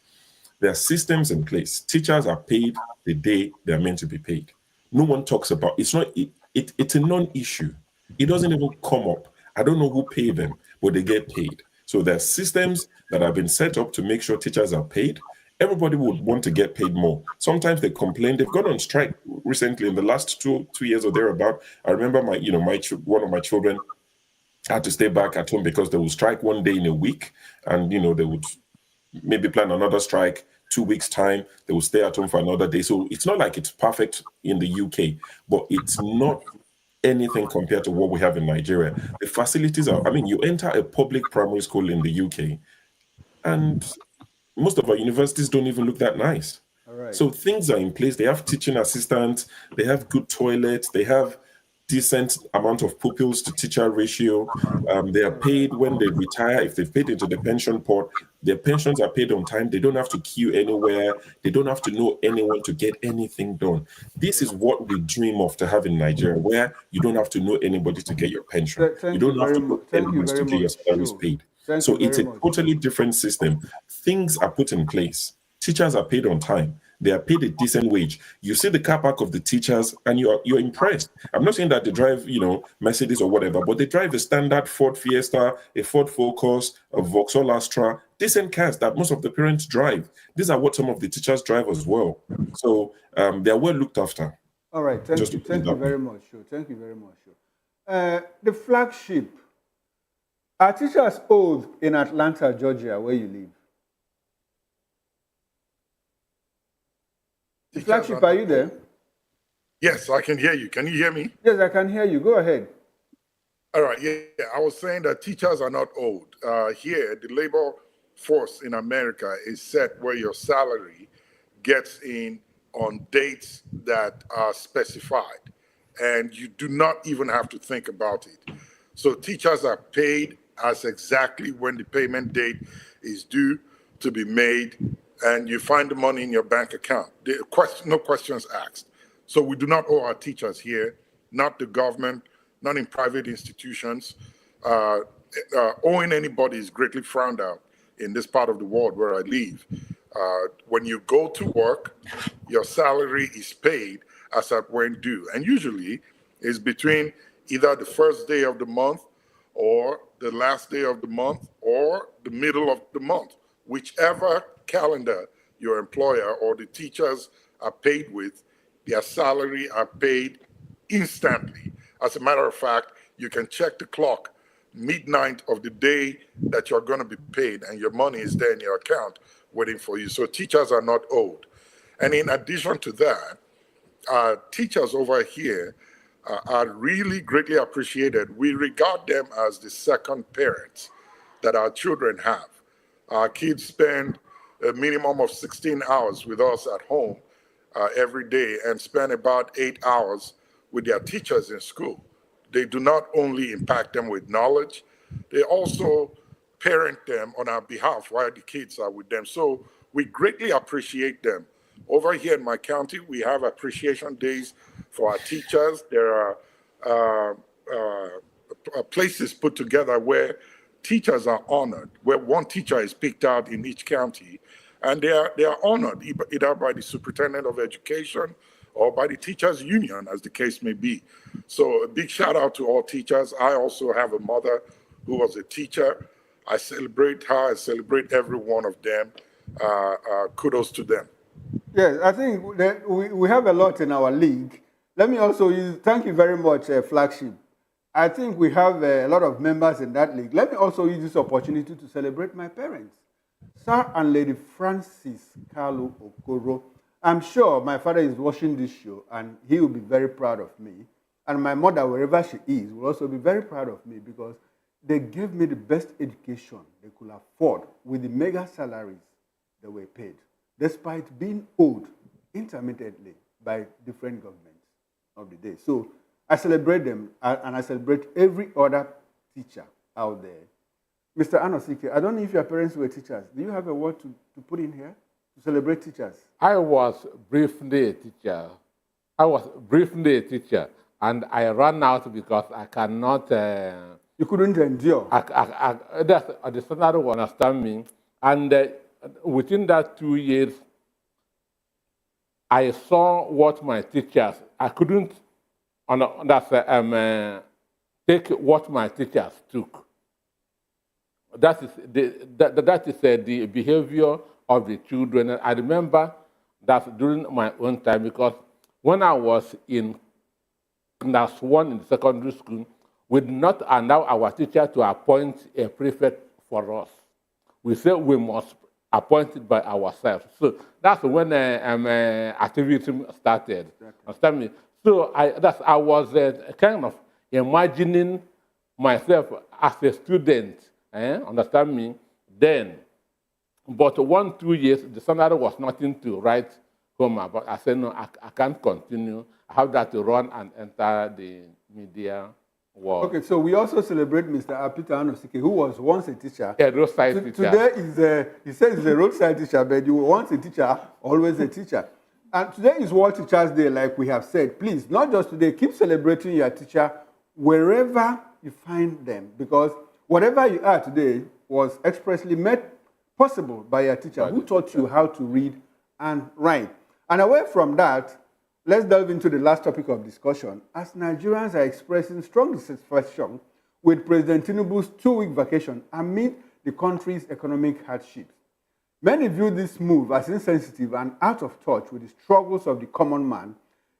There are systems in place. Teachers are paid the day they're meant to be paid. No one talks about it's not. It's a non-issue. It doesn't even come up. I don't know who paid them, but they get paid. So there are systems that have been set up to make sure teachers are paid. Everybody would want to get paid more. Sometimes they complain. They've gone on strike recently in the last two years or thereabout. I remember one of my children had to stay back at home because they would strike one day in a week, and they would maybe plan another strike 2 weeks time. They will stay at home for another day. So it's not like it's perfect in the UK, but it's not anything compared to what we have in Nigeria. The facilities are. I mean, you enter a public primary school in the UK, and most of our universities don't even look that nice. All right. So things are in place. They have teaching assistants, they have good toilets, they have decent amount of pupils to teacher ratio. They are paid when they retire. If they've paid into the pension pot, their pensions are paid on time. They don't have to queue anywhere. They don't have to know anyone to get anything done. This is what we dream of to have in Nigeria, where you don't have to know anybody to get your pension. You don't have to know anyone to get your salaries paid. So it's a totally different system. Things are put in place. Teachers are paid on time. They are paid a decent wage. You see the car park of the teachers and you're impressed. I'm not saying that they drive, Mercedes or whatever, but they drive a standard Ford Fiesta, a Ford Focus, a Vauxhall Astra, decent cars that most of the parents drive. These are what some of the teachers drive as well. So they are well looked after. All right. Thank you very much, Sho. Thank you very much, Sho. The flagship. Are teachers owed in Atlanta, Georgia, where you live? The flagship, are you there? Yes, I can hear you. Can you hear me? Yes, I can hear you. Go ahead. All right. Yeah, I was saying that teachers are not owed. Here, the labor force in America is set where your salary gets in on dates that are specified, and you do not even have to think about it. So teachers are paid as exactly when the payment date is due to be made, and you find the money in your bank account. No questions asked. So we do not owe our teachers here, not the government, not in private institutions. Owing anybody is greatly frowned out in this part of the world where I live. When you go to work, your salary is paid as at when due, and usually is between either the first day of the month or the last day of the month or the middle of the month, whichever calendar your employer or the teachers are paid with, their salary are paid instantly. As a matter of fact, you can check the clock midnight of the day that you're going to be paid, and your money is there in your account waiting for you. So teachers are not owed. And in addition to that, teachers over here are really greatly appreciated. We regard them as the second parents that our children have. Our kids spend a minimum of 16 hours with us at home every day and spend about 8 hours with their teachers in school. They do not only impact them with knowledge, they also parent them on our behalf while the kids are with them. So we greatly appreciate them. Over here in my county, we have appreciation days for our teachers. There are places put together where teachers are honored, where one teacher is picked out in each county, and they are honored either by the superintendent of education or by the teachers union, as the case may be. So a big shout out to all teachers. I also have a mother who was a teacher. I celebrate her, I celebrate every one of them. Kudos to them. Yes, I think that we have a lot in our league. Let me also use, thank you very much, Flagship. I think we have a lot of members in that league. Let me also use this opportunity to celebrate my parents, Sir and Lady Francis Kalu Okoro. I'm sure my father is watching this show and he will be very proud of me. And my mother, wherever she is, will also be very proud of me because they gave me the best education they could afford with the mega salaries they were paid, despite being owed intermittently by different governments of the day. So I celebrate them, and I celebrate every other teacher out there. Mr. Anosike, I don't know if your parents were teachers. Do you have a word to put in here to celebrate teachers? I was briefly a teacher. And I ran out because I cannot. You couldn't endure. The standard will understand me. And within that 2 years, I saw what my teachers, I couldn't take what my teachers took. That is the behavior of the children. And I remember that during my own time, because when I was in class 1 in secondary school, we did not allow our teacher to appoint a prefect for us. We said we must appoint it by ourselves. So that's when activism started. Understand me? So I was kind of imagining myself as a student. Understand me? Then, but 1-2 years, the standard was nothing to write home about. I said, no, I can't continue. I have that to run and enter the media world. Okay, so we also celebrate Mr. Peter Anosike, who was once a teacher. A roadside teacher. Today, he says he's a roadside teacher, but you were once a teacher, always a teacher. And today is World Teachers Day, like we have said. Please, not just today, keep celebrating your teacher wherever you find them, because whatever you are today was expressly made possible by your teacher who taught you how to read and write. And away from that, let's delve into the last topic of discussion. As Nigerians are expressing strong dissatisfaction with President Tinubu's 2-week vacation amid the country's economic hardships, many view this move as insensitive and out of touch with the struggles of the common man.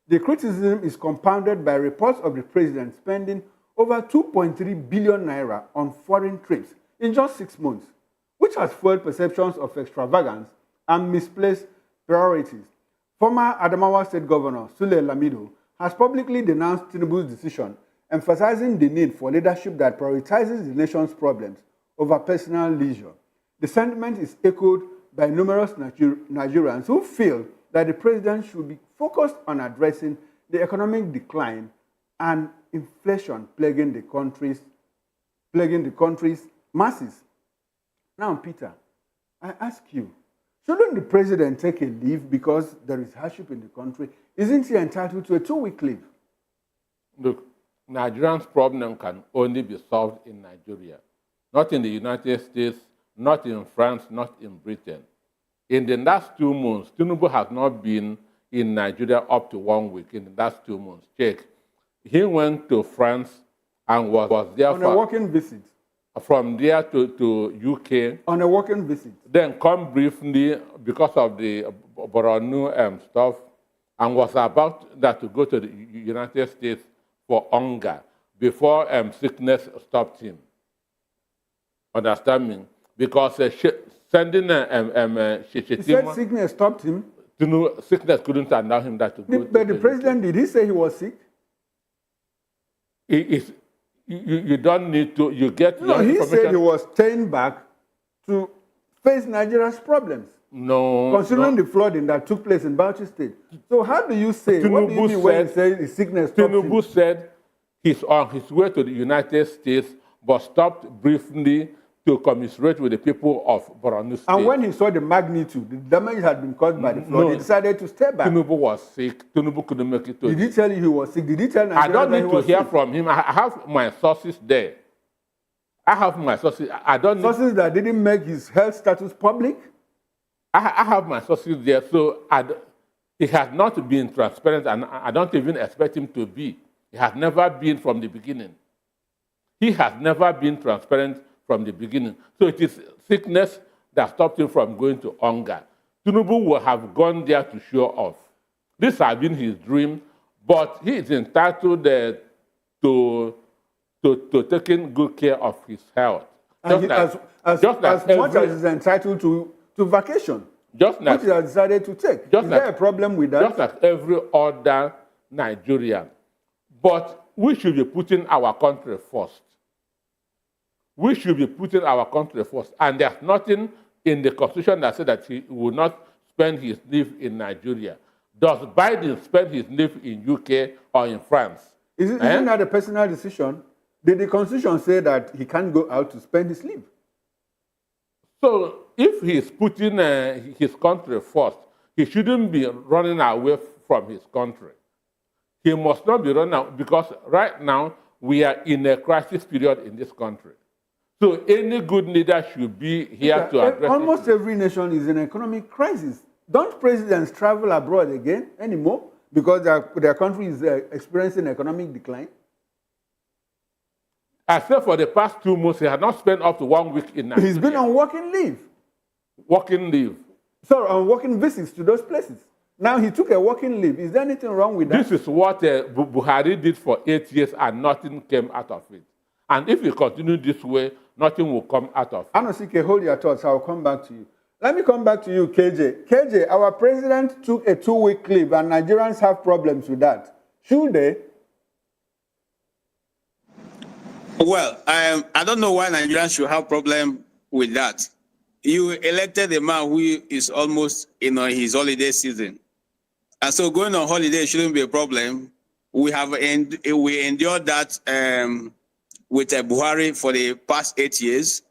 The criticism is compounded by reports of the president spending over 2.3 billion naira on foreign trips in just 6 months, which has fueled perceptions of extravagance and misplaced priorities. Former Adamawa State Governor Sule Lamido has publicly denounced Tinubu's decision, emphasizing the need for leadership that prioritizes the nation's problems over personal leisure. The sentiment is echoed by numerous Nigerians who feel that the president should be focused on addressing the economic decline and inflation plaguing the country's masses. Now, Peter, I ask you, shouldn't the president take a leave because there is hardship in the country? Isn't he entitled to a 2-week leave? Look, Nigerians' problem can only be solved in Nigeria, not in the United States, not in France, not in Britain. In the last 2 months, Tinubu has not been in Nigeria up to 1 week in the last 2 months. Check. He went to France and was there on a working visit. From there to UK. On a working visit. Then come briefly because of the Boronu stuff, and was about that to go to the United States for hunger before sickness stopped him. Understand me? Because sending he said sickness stopped him. Sickness couldn't allow him that to go. But the president, did he say he was sick? you don't need to, you get No, your he information. said he was staying back to face Nigeria's problems. No. Considering no. the flooding that took place in Bauchi State. So how do you say, what do you mean when you say his sickness stopped him? Tinubu said he's on his way to the United States, but stopped briefly to commiserate with the people of Borno State. And when he saw the magnitude, the damage had been caused by the flood, he decided to stay back. Tinubu was sick. Tinubu couldn't make it to Did he tell you he was sick? Did he tell Nigerians I don't that need he to was hear sick? from him. I have my sources there. I have my sources. I don't need, Sources that didn't make his health status public? I have my sources there, so he has not been transparent, and I don't even expect him to be. He has never been from the beginning. He has never been transparent from the beginning. So it is sickness that stopped him from going to hunger. Tinubu will have gone there to show off. This has been his dream, but he is entitled to taking good care of his health. And as much as he's entitled to vacation, which he has decided to take. Is there a problem with that? Just like every other Nigerian. But we should be putting our country first. We should be putting our country first. And there's nothing in the Constitution that says that he will not spend his leave in Nigeria. Does Biden spend his leave in UK or in France? Isn't that a personal decision? Did the Constitution say that he can't go out to spend his leave? So if he's putting his country first, he shouldn't be running away from his country. He must not be running out, because right now we are in a crisis period in this country. So any good leader should be here to address almost every nation is in economic crisis. Don't presidents travel abroad again anymore because their country is experiencing economic decline? Except for the past 2 months, he has not spent up to 1 week in Nigeria. He's been on working leave. Working leave. So on working visits to those places. Now he took a working leave. Is there anything wrong with that? This is what Buhari did for 8 years and nothing came out of it. And if he continue this way, nothing will come out of it. Anosike, hold your thoughts. I'll come back to you. Let me come back to you, KJ. KJ, our president took a 2-week leave and Nigerians have problems with that. Should they? Well, I don't know why Nigerians should have problem with that. You elected a man who is almost in his holiday season. And so going on holiday shouldn't be a problem. We endured that with Buhari for the past 8 years.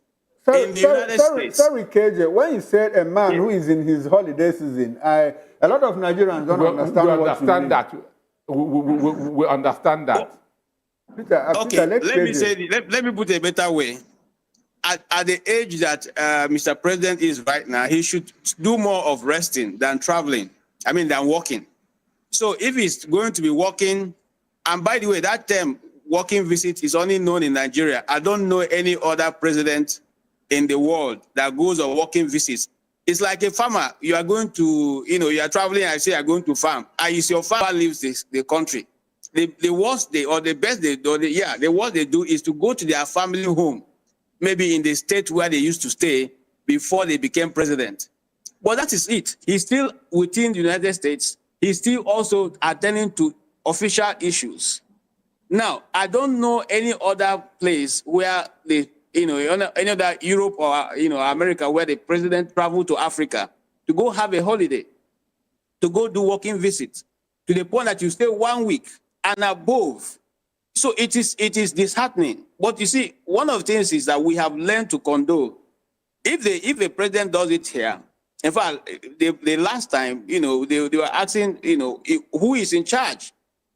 Sorry, KJ, when you said a man who is in his holiday season, a lot of Nigerians don't understand what you mean. We understand that. Peter, let me put it a better way. At the age that Mr. President is right now, he should do more of resting than traveling. Than walking. So if he's going to be walking, and by the way, that term walking visit is only known in Nigeria. I don't know any other president in the world that goes on walking visits. It's like a farmer. You are going to, you are traveling. I say you're going to farm. And it's your farmer leaves the country. The worst they do is to go to their family home, maybe in the state where they used to stay before they became president. But that is it. He's still within the United States. He's still also attending to official issues. Now, I don't know any other place where any other Europe or America where the president traveled to Africa to go have a holiday, to go do working visits, to the point that you stay 1 week and above. So it is disheartening. But you see, one of the things is that we have learned to condone. If the president does it here, in fact, the last time, they were asking, who is in charge?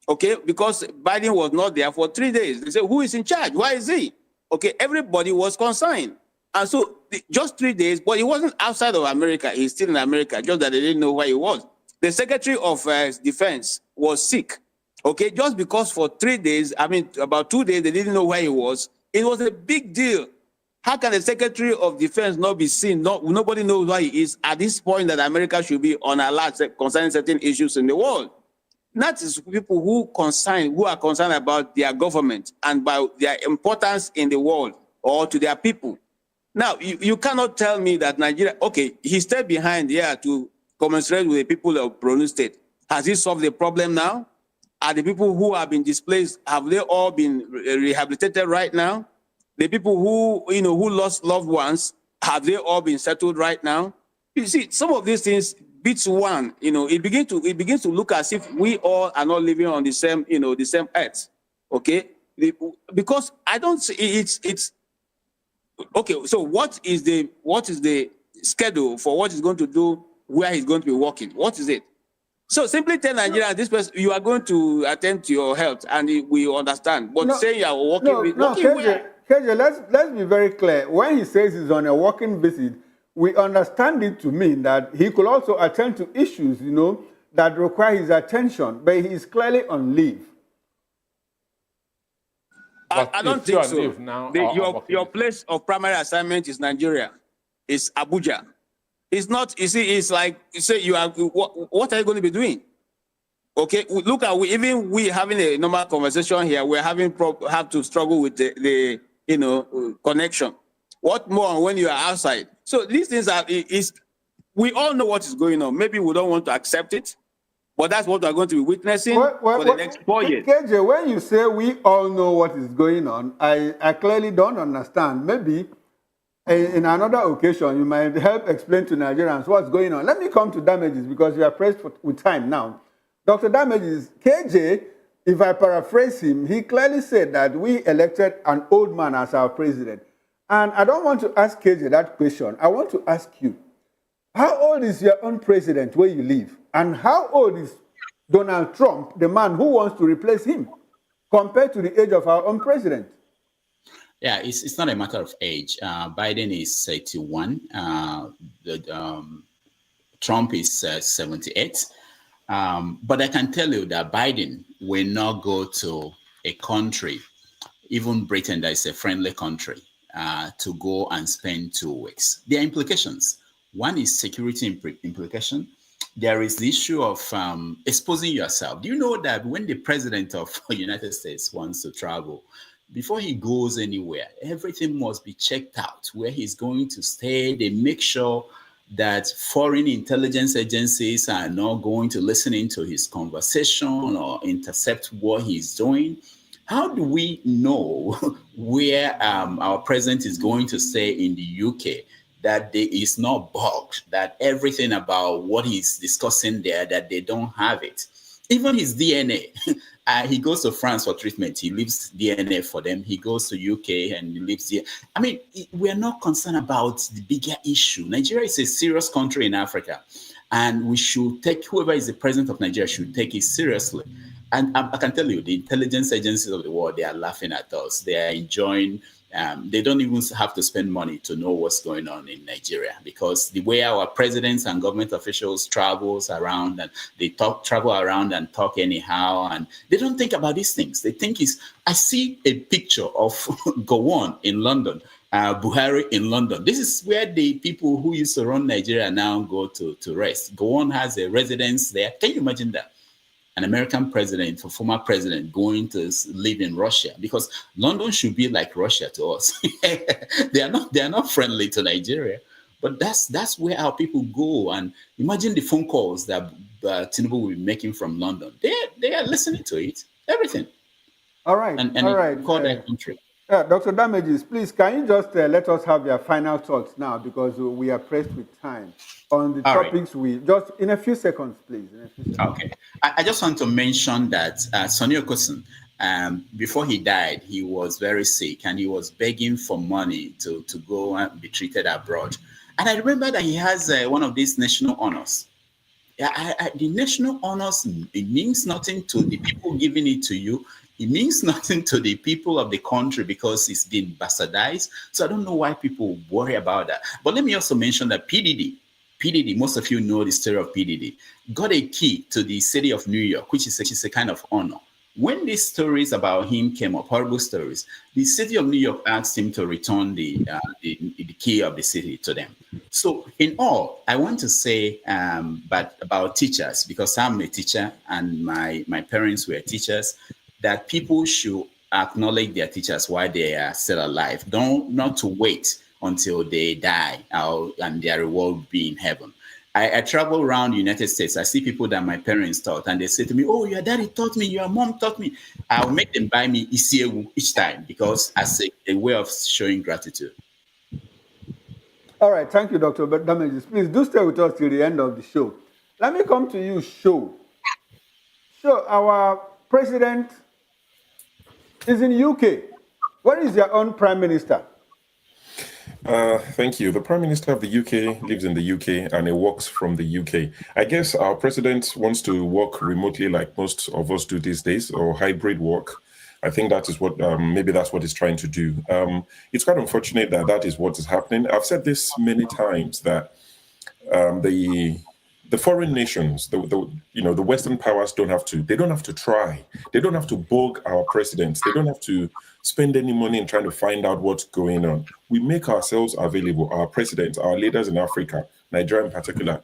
Okay, because Biden was not there for 3 days. They said, who is in charge? Why is he? Okay, everybody was concerned. And so just 3 days, but he wasn't outside of America. He's still in America, just that they didn't know where he was. The Secretary of Defense was sick. Okay, just because for 3 days, about 2 days, they didn't know where he was. It was a big deal. How can the Secretary of Defense not be seen? Nobody knows where he is at this point that America should be on alert concerning certain issues in the world. That is people who are concerned about their government and about their importance in the world or to their people. Now, you cannot tell me that Nigeria, okay, he stayed behind here to commiserate with the people of Borno State. Has he solved the problem now? are the people who have been displaced, have they all been rehabilitated right now? The people who, who lost loved ones, have they all been settled right now? You see, some of these things beats one, it begins to look as if we all are not living on the same, the same earth. Okay? Because I don't see it's okay. So what is the schedule for what he's going to do, where he's going to be working? What is it? So simply tell Nigeria, this person, you are going to attend to your health, and we understand. But say you are working KJ, let's be very clear. When he says he's on a working visit, we understand it to mean that he could also attend to issues, that require his attention, but he is clearly on leave. I don't think so. Now, your place of primary assignment is Nigeria. It's Abuja. It's not, you see, it's like, you say you are, what are you going to be doing? Okay, look at, even we having a normal conversation here, we're have to struggle with the connection. What more when you are outside? So these things we all know what is going on. Maybe we don't want to accept it, but that's what we're going to be witnessing for the next 4 years. KJ, when you say we all know what is going on, I clearly don't understand. Maybe in another occasion, you might help explain to Nigerians what's going on. Let me come to Damages, because we are pressed with time now. Dr. Damages, KJ, if I paraphrase him, he clearly said that we elected an old man as our president. And I don't want to ask KJ that question. I want to ask you, how old is your own president where you live? And how old is Donald Trump, the man who wants to replace him, compared to the age of our own president? Yeah, it's not a matter of age. Biden is 81. Trump is 78. But I can tell you that Biden will not go to a country, even Britain, that is a friendly country, to go and spend 2 weeks. There are implications. One is security implication. There is the issue of exposing yourself. Do you know that when the president of the United States wants to travel, before he goes anywhere, everything must be checked out, where he's going to stay. They make sure that foreign intelligence agencies are not going to listen into his conversation or intercept what he's doing. How do we know where our president is going to stay in the UK, that there is not bugged, that everything about what he's discussing there, that they don't have it? Even his DNA. He goes to France for treatment. He leaves DNA for them. He goes to UK and he leaves DNA. I mean, we're not concerned about the bigger issue. Nigeria is a serious country in Africa, and we should take, whoever is the president of Nigeria should take it seriously. And I can tell you, the intelligence agencies of the world, they are laughing at us. They are enjoying. They don't even have to spend money to know what's going on in Nigeria, because the way our presidents and government officials travels around, and they travel around and talk anyhow, and they don't think about these things. They think I see a picture of Gowon in London, Buhari in London. This is where the people who used to run Nigeria now go to rest. Gowon has a residence there. Can you imagine that? An American president, a former president, going to live in Russia, because London should be like Russia to us. They are not friendly to Nigeria, but that's where our people go. And imagine the phone calls that Tinubu will be making from London. They are listening to it, everything. All right, and all right. Call their country. Dr. Damages, please, can you just let us have your final thoughts now, because we are pressed with time on the topics. Right. Just in a few seconds, please. Okay. I just want to mention that Sonny Okosun, before he died, he was very sick and he was begging for money to go and be treated abroad. And I remember that he has one of these national honors. The national honors, it means nothing to the people giving it to you. It means nothing to the people of the country because it's been bastardized. So I don't know why people worry about that. But let me also mention that PDD, most of you know the story of PDD, got a key to the city of New York, which is a kind of honor. When these stories about him came up, horrible stories, the city of New York asked him to return the key of the city to them. So in all, I want to say but about teachers, because I'm a teacher and my parents were teachers, that people should acknowledge their teachers while they are still alive. Not to wait until they die and their reward will be in heaven. I travel around the United States. I see people that my parents taught, and they say to me, "Oh, your daddy taught me, your mom taught me." I'll make them buy me Isiewu each time because as a way of showing gratitude. All right, thank you, Dr. Damages. Please do stay with us till the end of the show. Let me come to you, Show. Show, our president is in UK. Where is your own prime minister? Thank you. The Prime Minister of the UK lives in the UK and he works from the UK. I guess our president wants to work remotely like most of us do these days, or hybrid work. I think that is what, maybe that's what he's trying to do. It's quite unfortunate that that is what is happening. I've said this many times that the foreign nations, the Western powers don't have to try. They don't have to bug our presidents. They don't have to spend any money in trying to find out what's going on. We make ourselves available, our presidents, our leaders in Africa, Nigeria in particular.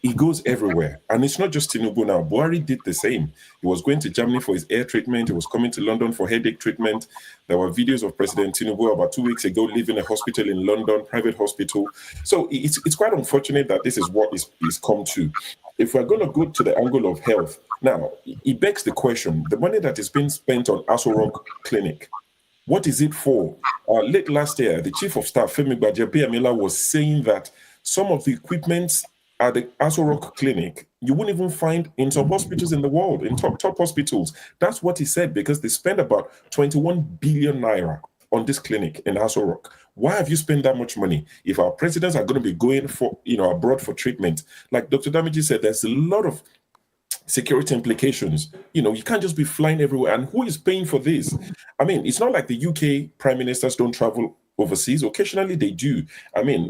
He goes everywhere. And it's not just Tinubu now. Buhari did the same. He was going to Germany for his air treatment. He was coming to London for headache treatment. There were videos of President Tinubu about 2 weeks ago leaving a hospital in London, private hospital. So it's quite unfortunate that this is what is come to. If we're going to go to the angle of health, now, it begs the question, the money that is being spent on Aso Rock Clinic, what is it for? Late last year, the Chief of Staff, Femi Gbajabiamila, was saying that some of the equipment at the Aso Rock Clinic, you wouldn't even find in some hospitals in the world, in top hospitals. That's what he said, because they spend about 21 billion naira on this clinic in Aso Rock. Why have you spent that much money? If our presidents are going to be going for, abroad for treatment, like Dr. Damaji said, there's a lot of security implications. You can't just be flying everywhere. And who is paying for this? I mean, it's not like the UK prime ministers don't travel overseas. Occasionally they do. I mean,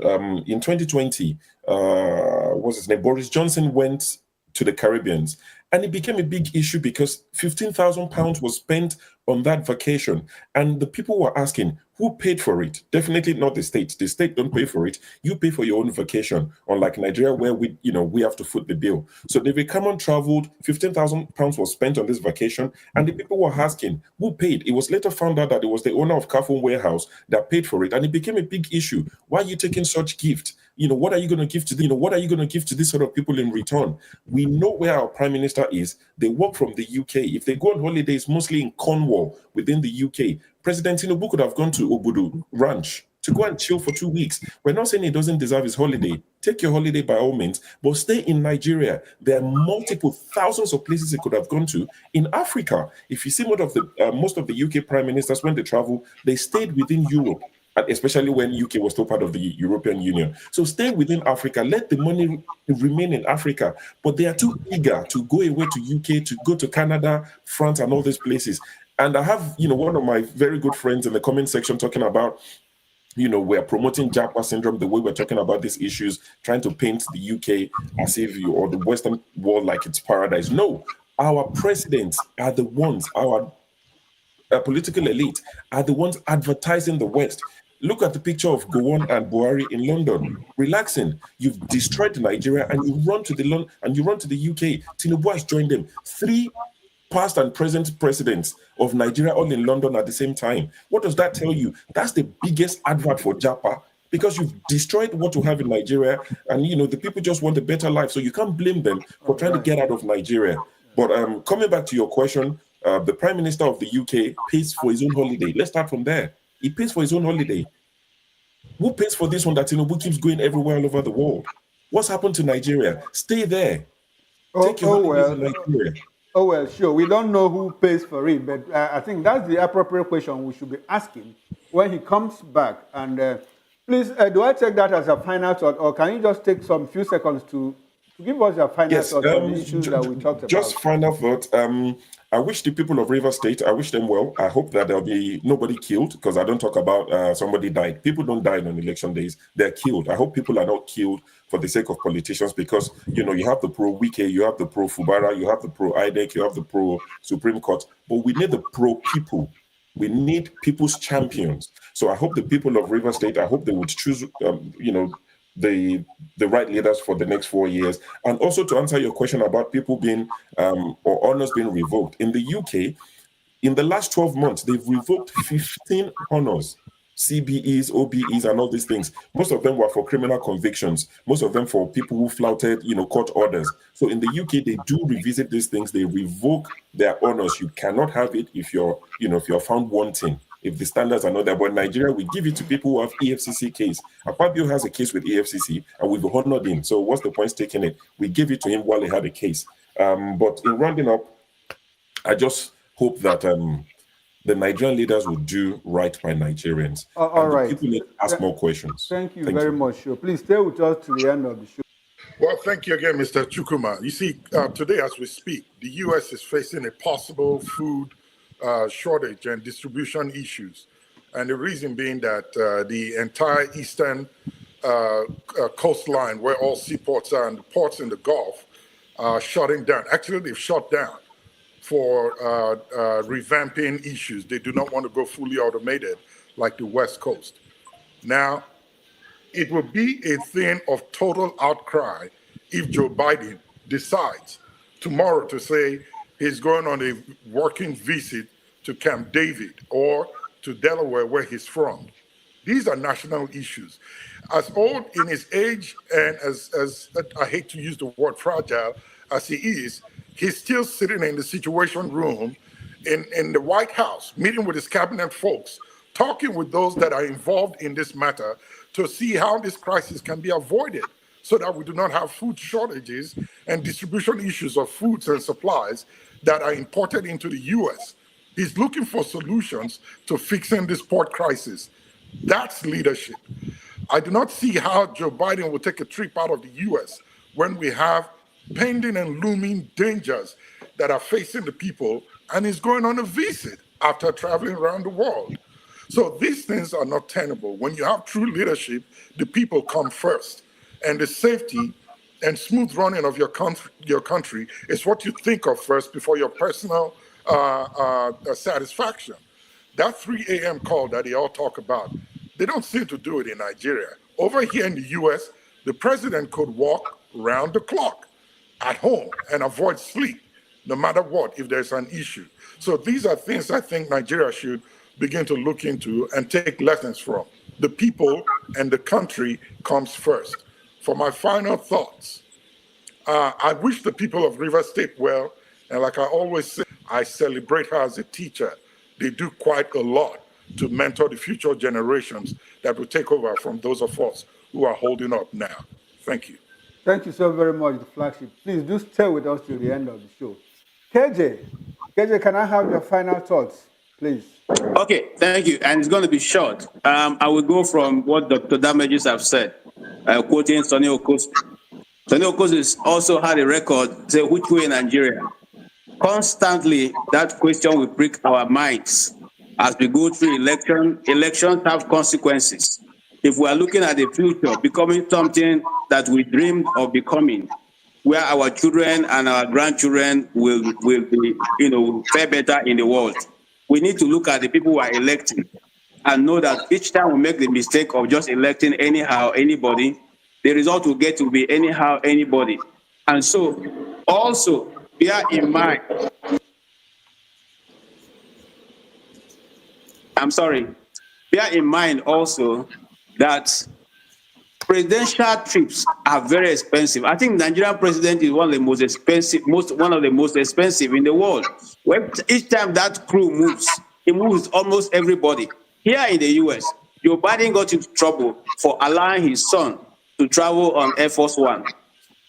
in 2020, what's his name? Boris Johnson went to the Caribbean, and it became a big issue because £15,000 was spent on that vacation. And the people were asking, who paid for it? Definitely not the state. The state don't pay for it. You pay for your own vacation, unlike Nigeria, where we have to foot the bill. So David Cameron traveled, £15,000 was spent on this vacation, and the people were asking, who paid? It was later found out that it was the owner of Carphone Warehouse that paid for it, and it became a big issue. Why are you taking such gift? What are you going to give to what are you going to give to these sort of people in return? We know where our prime minister is. They work from the UK. If they go on holidays, mostly in Cornwall within the UK, President Tinubu could have gone to Obudu Ranch to go and chill for 2 weeks. We're not saying he doesn't deserve his holiday. Take your holiday by all means, but stay in Nigeria. There are multiple thousands of places he could have gone to in Africa. If you see most of the UK prime ministers, when they travel, they stayed within Europe, especially when UK was still part of the European Union. So stay within Africa. Let the money remain in Africa. But they are too eager to go away to UK, to go to Canada, France, and all these places. And I have, one of my very good friends in the comment section talking about, we're promoting Japa syndrome, the way we're talking about these issues, trying to paint the UK as if or the Western world like it's paradise. No, our presidents are the ones, our political elite are the ones advertising the West. Look at the picture of Gowon and Buhari in London, relaxing. You've destroyed Nigeria and you run to the UK. Tinubu has joined them. 3 past and present presidents of Nigeria all in London at the same time. What does that tell you? That's the biggest advert for Japa, because you've destroyed what you have in Nigeria, and the people just want a better life. So you can't blame them for trying to get out of Nigeria. But coming back to your question, the Prime Minister of the UK pays for his own holiday. Let's start from there. He pays for his own holiday. Who pays for this one that who keeps going everywhere all over the world? What's happened to Nigeria? Stay there. Take your holidays in Nigeria. Oh, well, sure. We don't know who pays for it, but I think that's the appropriate question we should be asking when he comes back. And please, do I take that as a final thought, or can you just take some few seconds to give us your final thought on the issues that we talked about? Just final thought. I wish the people of Rivers State, I wish them well. I hope that there'll be nobody killed, because I don't talk about somebody died. People don't die on election days. They're killed. I hope people are not killed for the sake of politicians, because, you have the pro-Wike, you have the pro-Fubara, you have the pro-IDEC, you have the pro-Supreme Court, but we need the pro-people. We need people's champions. So I hope the people of Rivers State, I hope they would choose, the right leaders for the next 4 years. And also to answer your question about people being or honors being revoked. In the UK, in the last 12 months, they've revoked 15 honors CBEs, OBEs, and all these things. Most of them were for criminal convictions. Most of them for people who flouted, court orders. So in the UK, they do revisit these things. They revoke their honors. You cannot have it if you're found wanting. If the standards are not there. But in Nigeria, we give it to people who have EFCC case. Akpabio has a case with EFCC, and we've honored him. So what's the point taking it? We give it to him while he had a case. But in rounding up, I just hope that the Nigerian leaders will do right by Nigerians. All right. People need to ask more questions. Thank you very much, Sho. Please stay with us to the end of the show. Well, thank you again, Mr. Chukuma. You see, today as we speak, the U.S. is facing a possible food shortage and distribution issues. And the reason being that the entire eastern coastline, where all seaports are and the ports in the Gulf, are shutting down. Actually, they've shut down for revamping issues. They do not want to go fully automated like the West Coast. Now, it will be a thing of total outcry if Joe Biden decides tomorrow to say he's going on a working visit to Camp David or to Delaware, where he's from. These are national issues. As old in his age and as I hate to use the word fragile as he is, he's still sitting in the Situation Room in the White House, meeting with his cabinet folks, talking with those that are involved in this matter to see how this crisis can be avoided so that we do not have food shortages and distribution issues of foods and supplies that are imported into the U.S. He's looking for solutions to fixing this port crisis. That's leadership. I do not see how Joe Biden will take a trip out of the U.S. when we have pending and looming dangers that are facing the people, and he's going on a visit after traveling around the world. So these things are not tenable. When you have true leadership, the people come first, and the safety and smooth running of your country is what you think of first before your personal satisfaction. That 3 a.m. call that they all talk about, they don't seem to do it in Nigeria. Over here in the U.S., the president could walk round the clock at home and avoid sleep, no matter what, if there's an issue. So these are things I think Nigeria should begin to look into and take lessons from. The people and the country comes first. For my final thoughts, I wish the people of Rivers State well, and like I always say, I celebrate her as a teacher. They do quite a lot to mentor the future generations that will take over from those of us who are holding up now. Thank you. Thank you so very much, the flagship. Please do stay with us till the end of the show. KJ, can I have your final thoughts, please? Okay, thank you. And it's going to be short. I will go from what Dr. Damages have said, quoting Sonny Okosi. Sonny Okosi also had a record, say, which way in Nigeria? Constantly, that question will prick our minds as we go through election. Elections have consequences. If we are looking at the future, becoming something that we dreamed of becoming, where our children and our grandchildren will be, fare better in the world, we need to look at the people who are electing and know that each time we make the mistake of just electing anyhow anybody, the result we get will be anyhow anybody. And so, also bear in mind. Bear in mind also that presidential trips are very expensive. I think Nigerian president is one of the most expensive in the world. Each time that crew moves, it moves almost everybody. Here in the US, Joe Biden got into trouble for allowing his son to travel on Air Force One.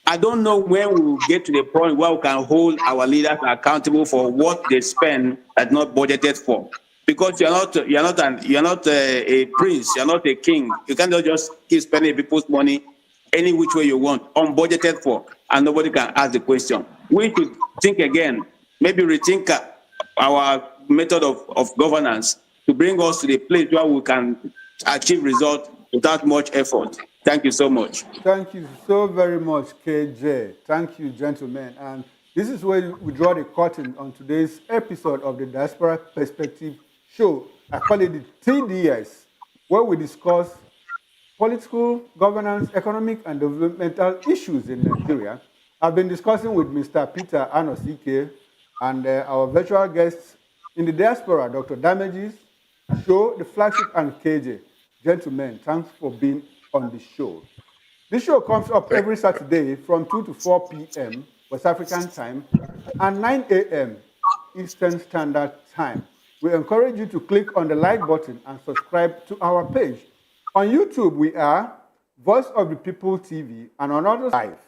I don't know when we will get to the point where we can hold our leaders accountable for what they spend and not budgeted for. Because you're not a prince, you're not a king. You can't just keep spending people's money any which way you want, unbudgeted for, and nobody can ask the question. We should think again, maybe rethink our method of governance to bring us to the place where we can achieve results without much effort. Thank you so much. Thank you so very much, KJ. Thank you, gentlemen. And this is where we draw the curtain on today's episode of the Diaspora Perspective Show. I call it the TDS, where we discuss political, governance, economic, and developmental issues in Nigeria. I've been discussing with Mr. Peter Anosike and our virtual guests in the diaspora, Dr. Damages, Show, the flagship, and KJ. Gentlemen, thanks for being on the show. This show comes up every Saturday from 2 to 4 p.m. West African time and 9 a.m. Eastern Standard Time. We encourage you to click on the like button and subscribe to our page. On YouTube, we are Voice of the People TV and on others live.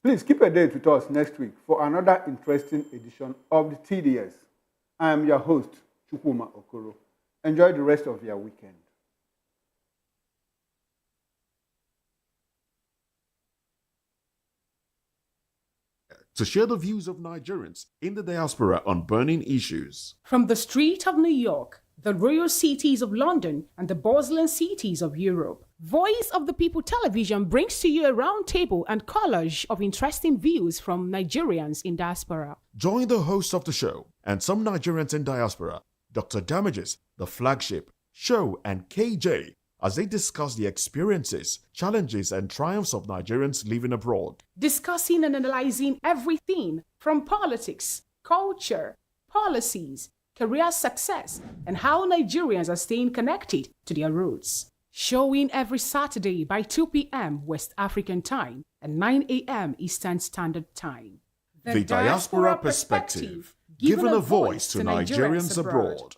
Please keep a date with us next week for another interesting edition of the TDS. I am your host, Chukwuma Okoro. Enjoy the rest of your weekend. To share the views of Nigerians in the diaspora on burning issues. From the street of New York, the royal cities of London, and the bustling cities of Europe, Voice of the People Television brings to you a roundtable and collage of interesting views from Nigerians in diaspora. Join the host of the show and some Nigerians in diaspora, Dr. Damages, the flagship, show, and KJ, as they discuss the experiences, challenges, and triumphs of Nigerians living abroad. Discussing and analyzing everything from politics, culture, policies, career success, and how Nigerians are staying connected to their roots. Showing every Saturday by 2 p.m. West African time and 9 a.m. Eastern Standard Time. The Diaspora Perspective, giving a voice to Nigerians abroad.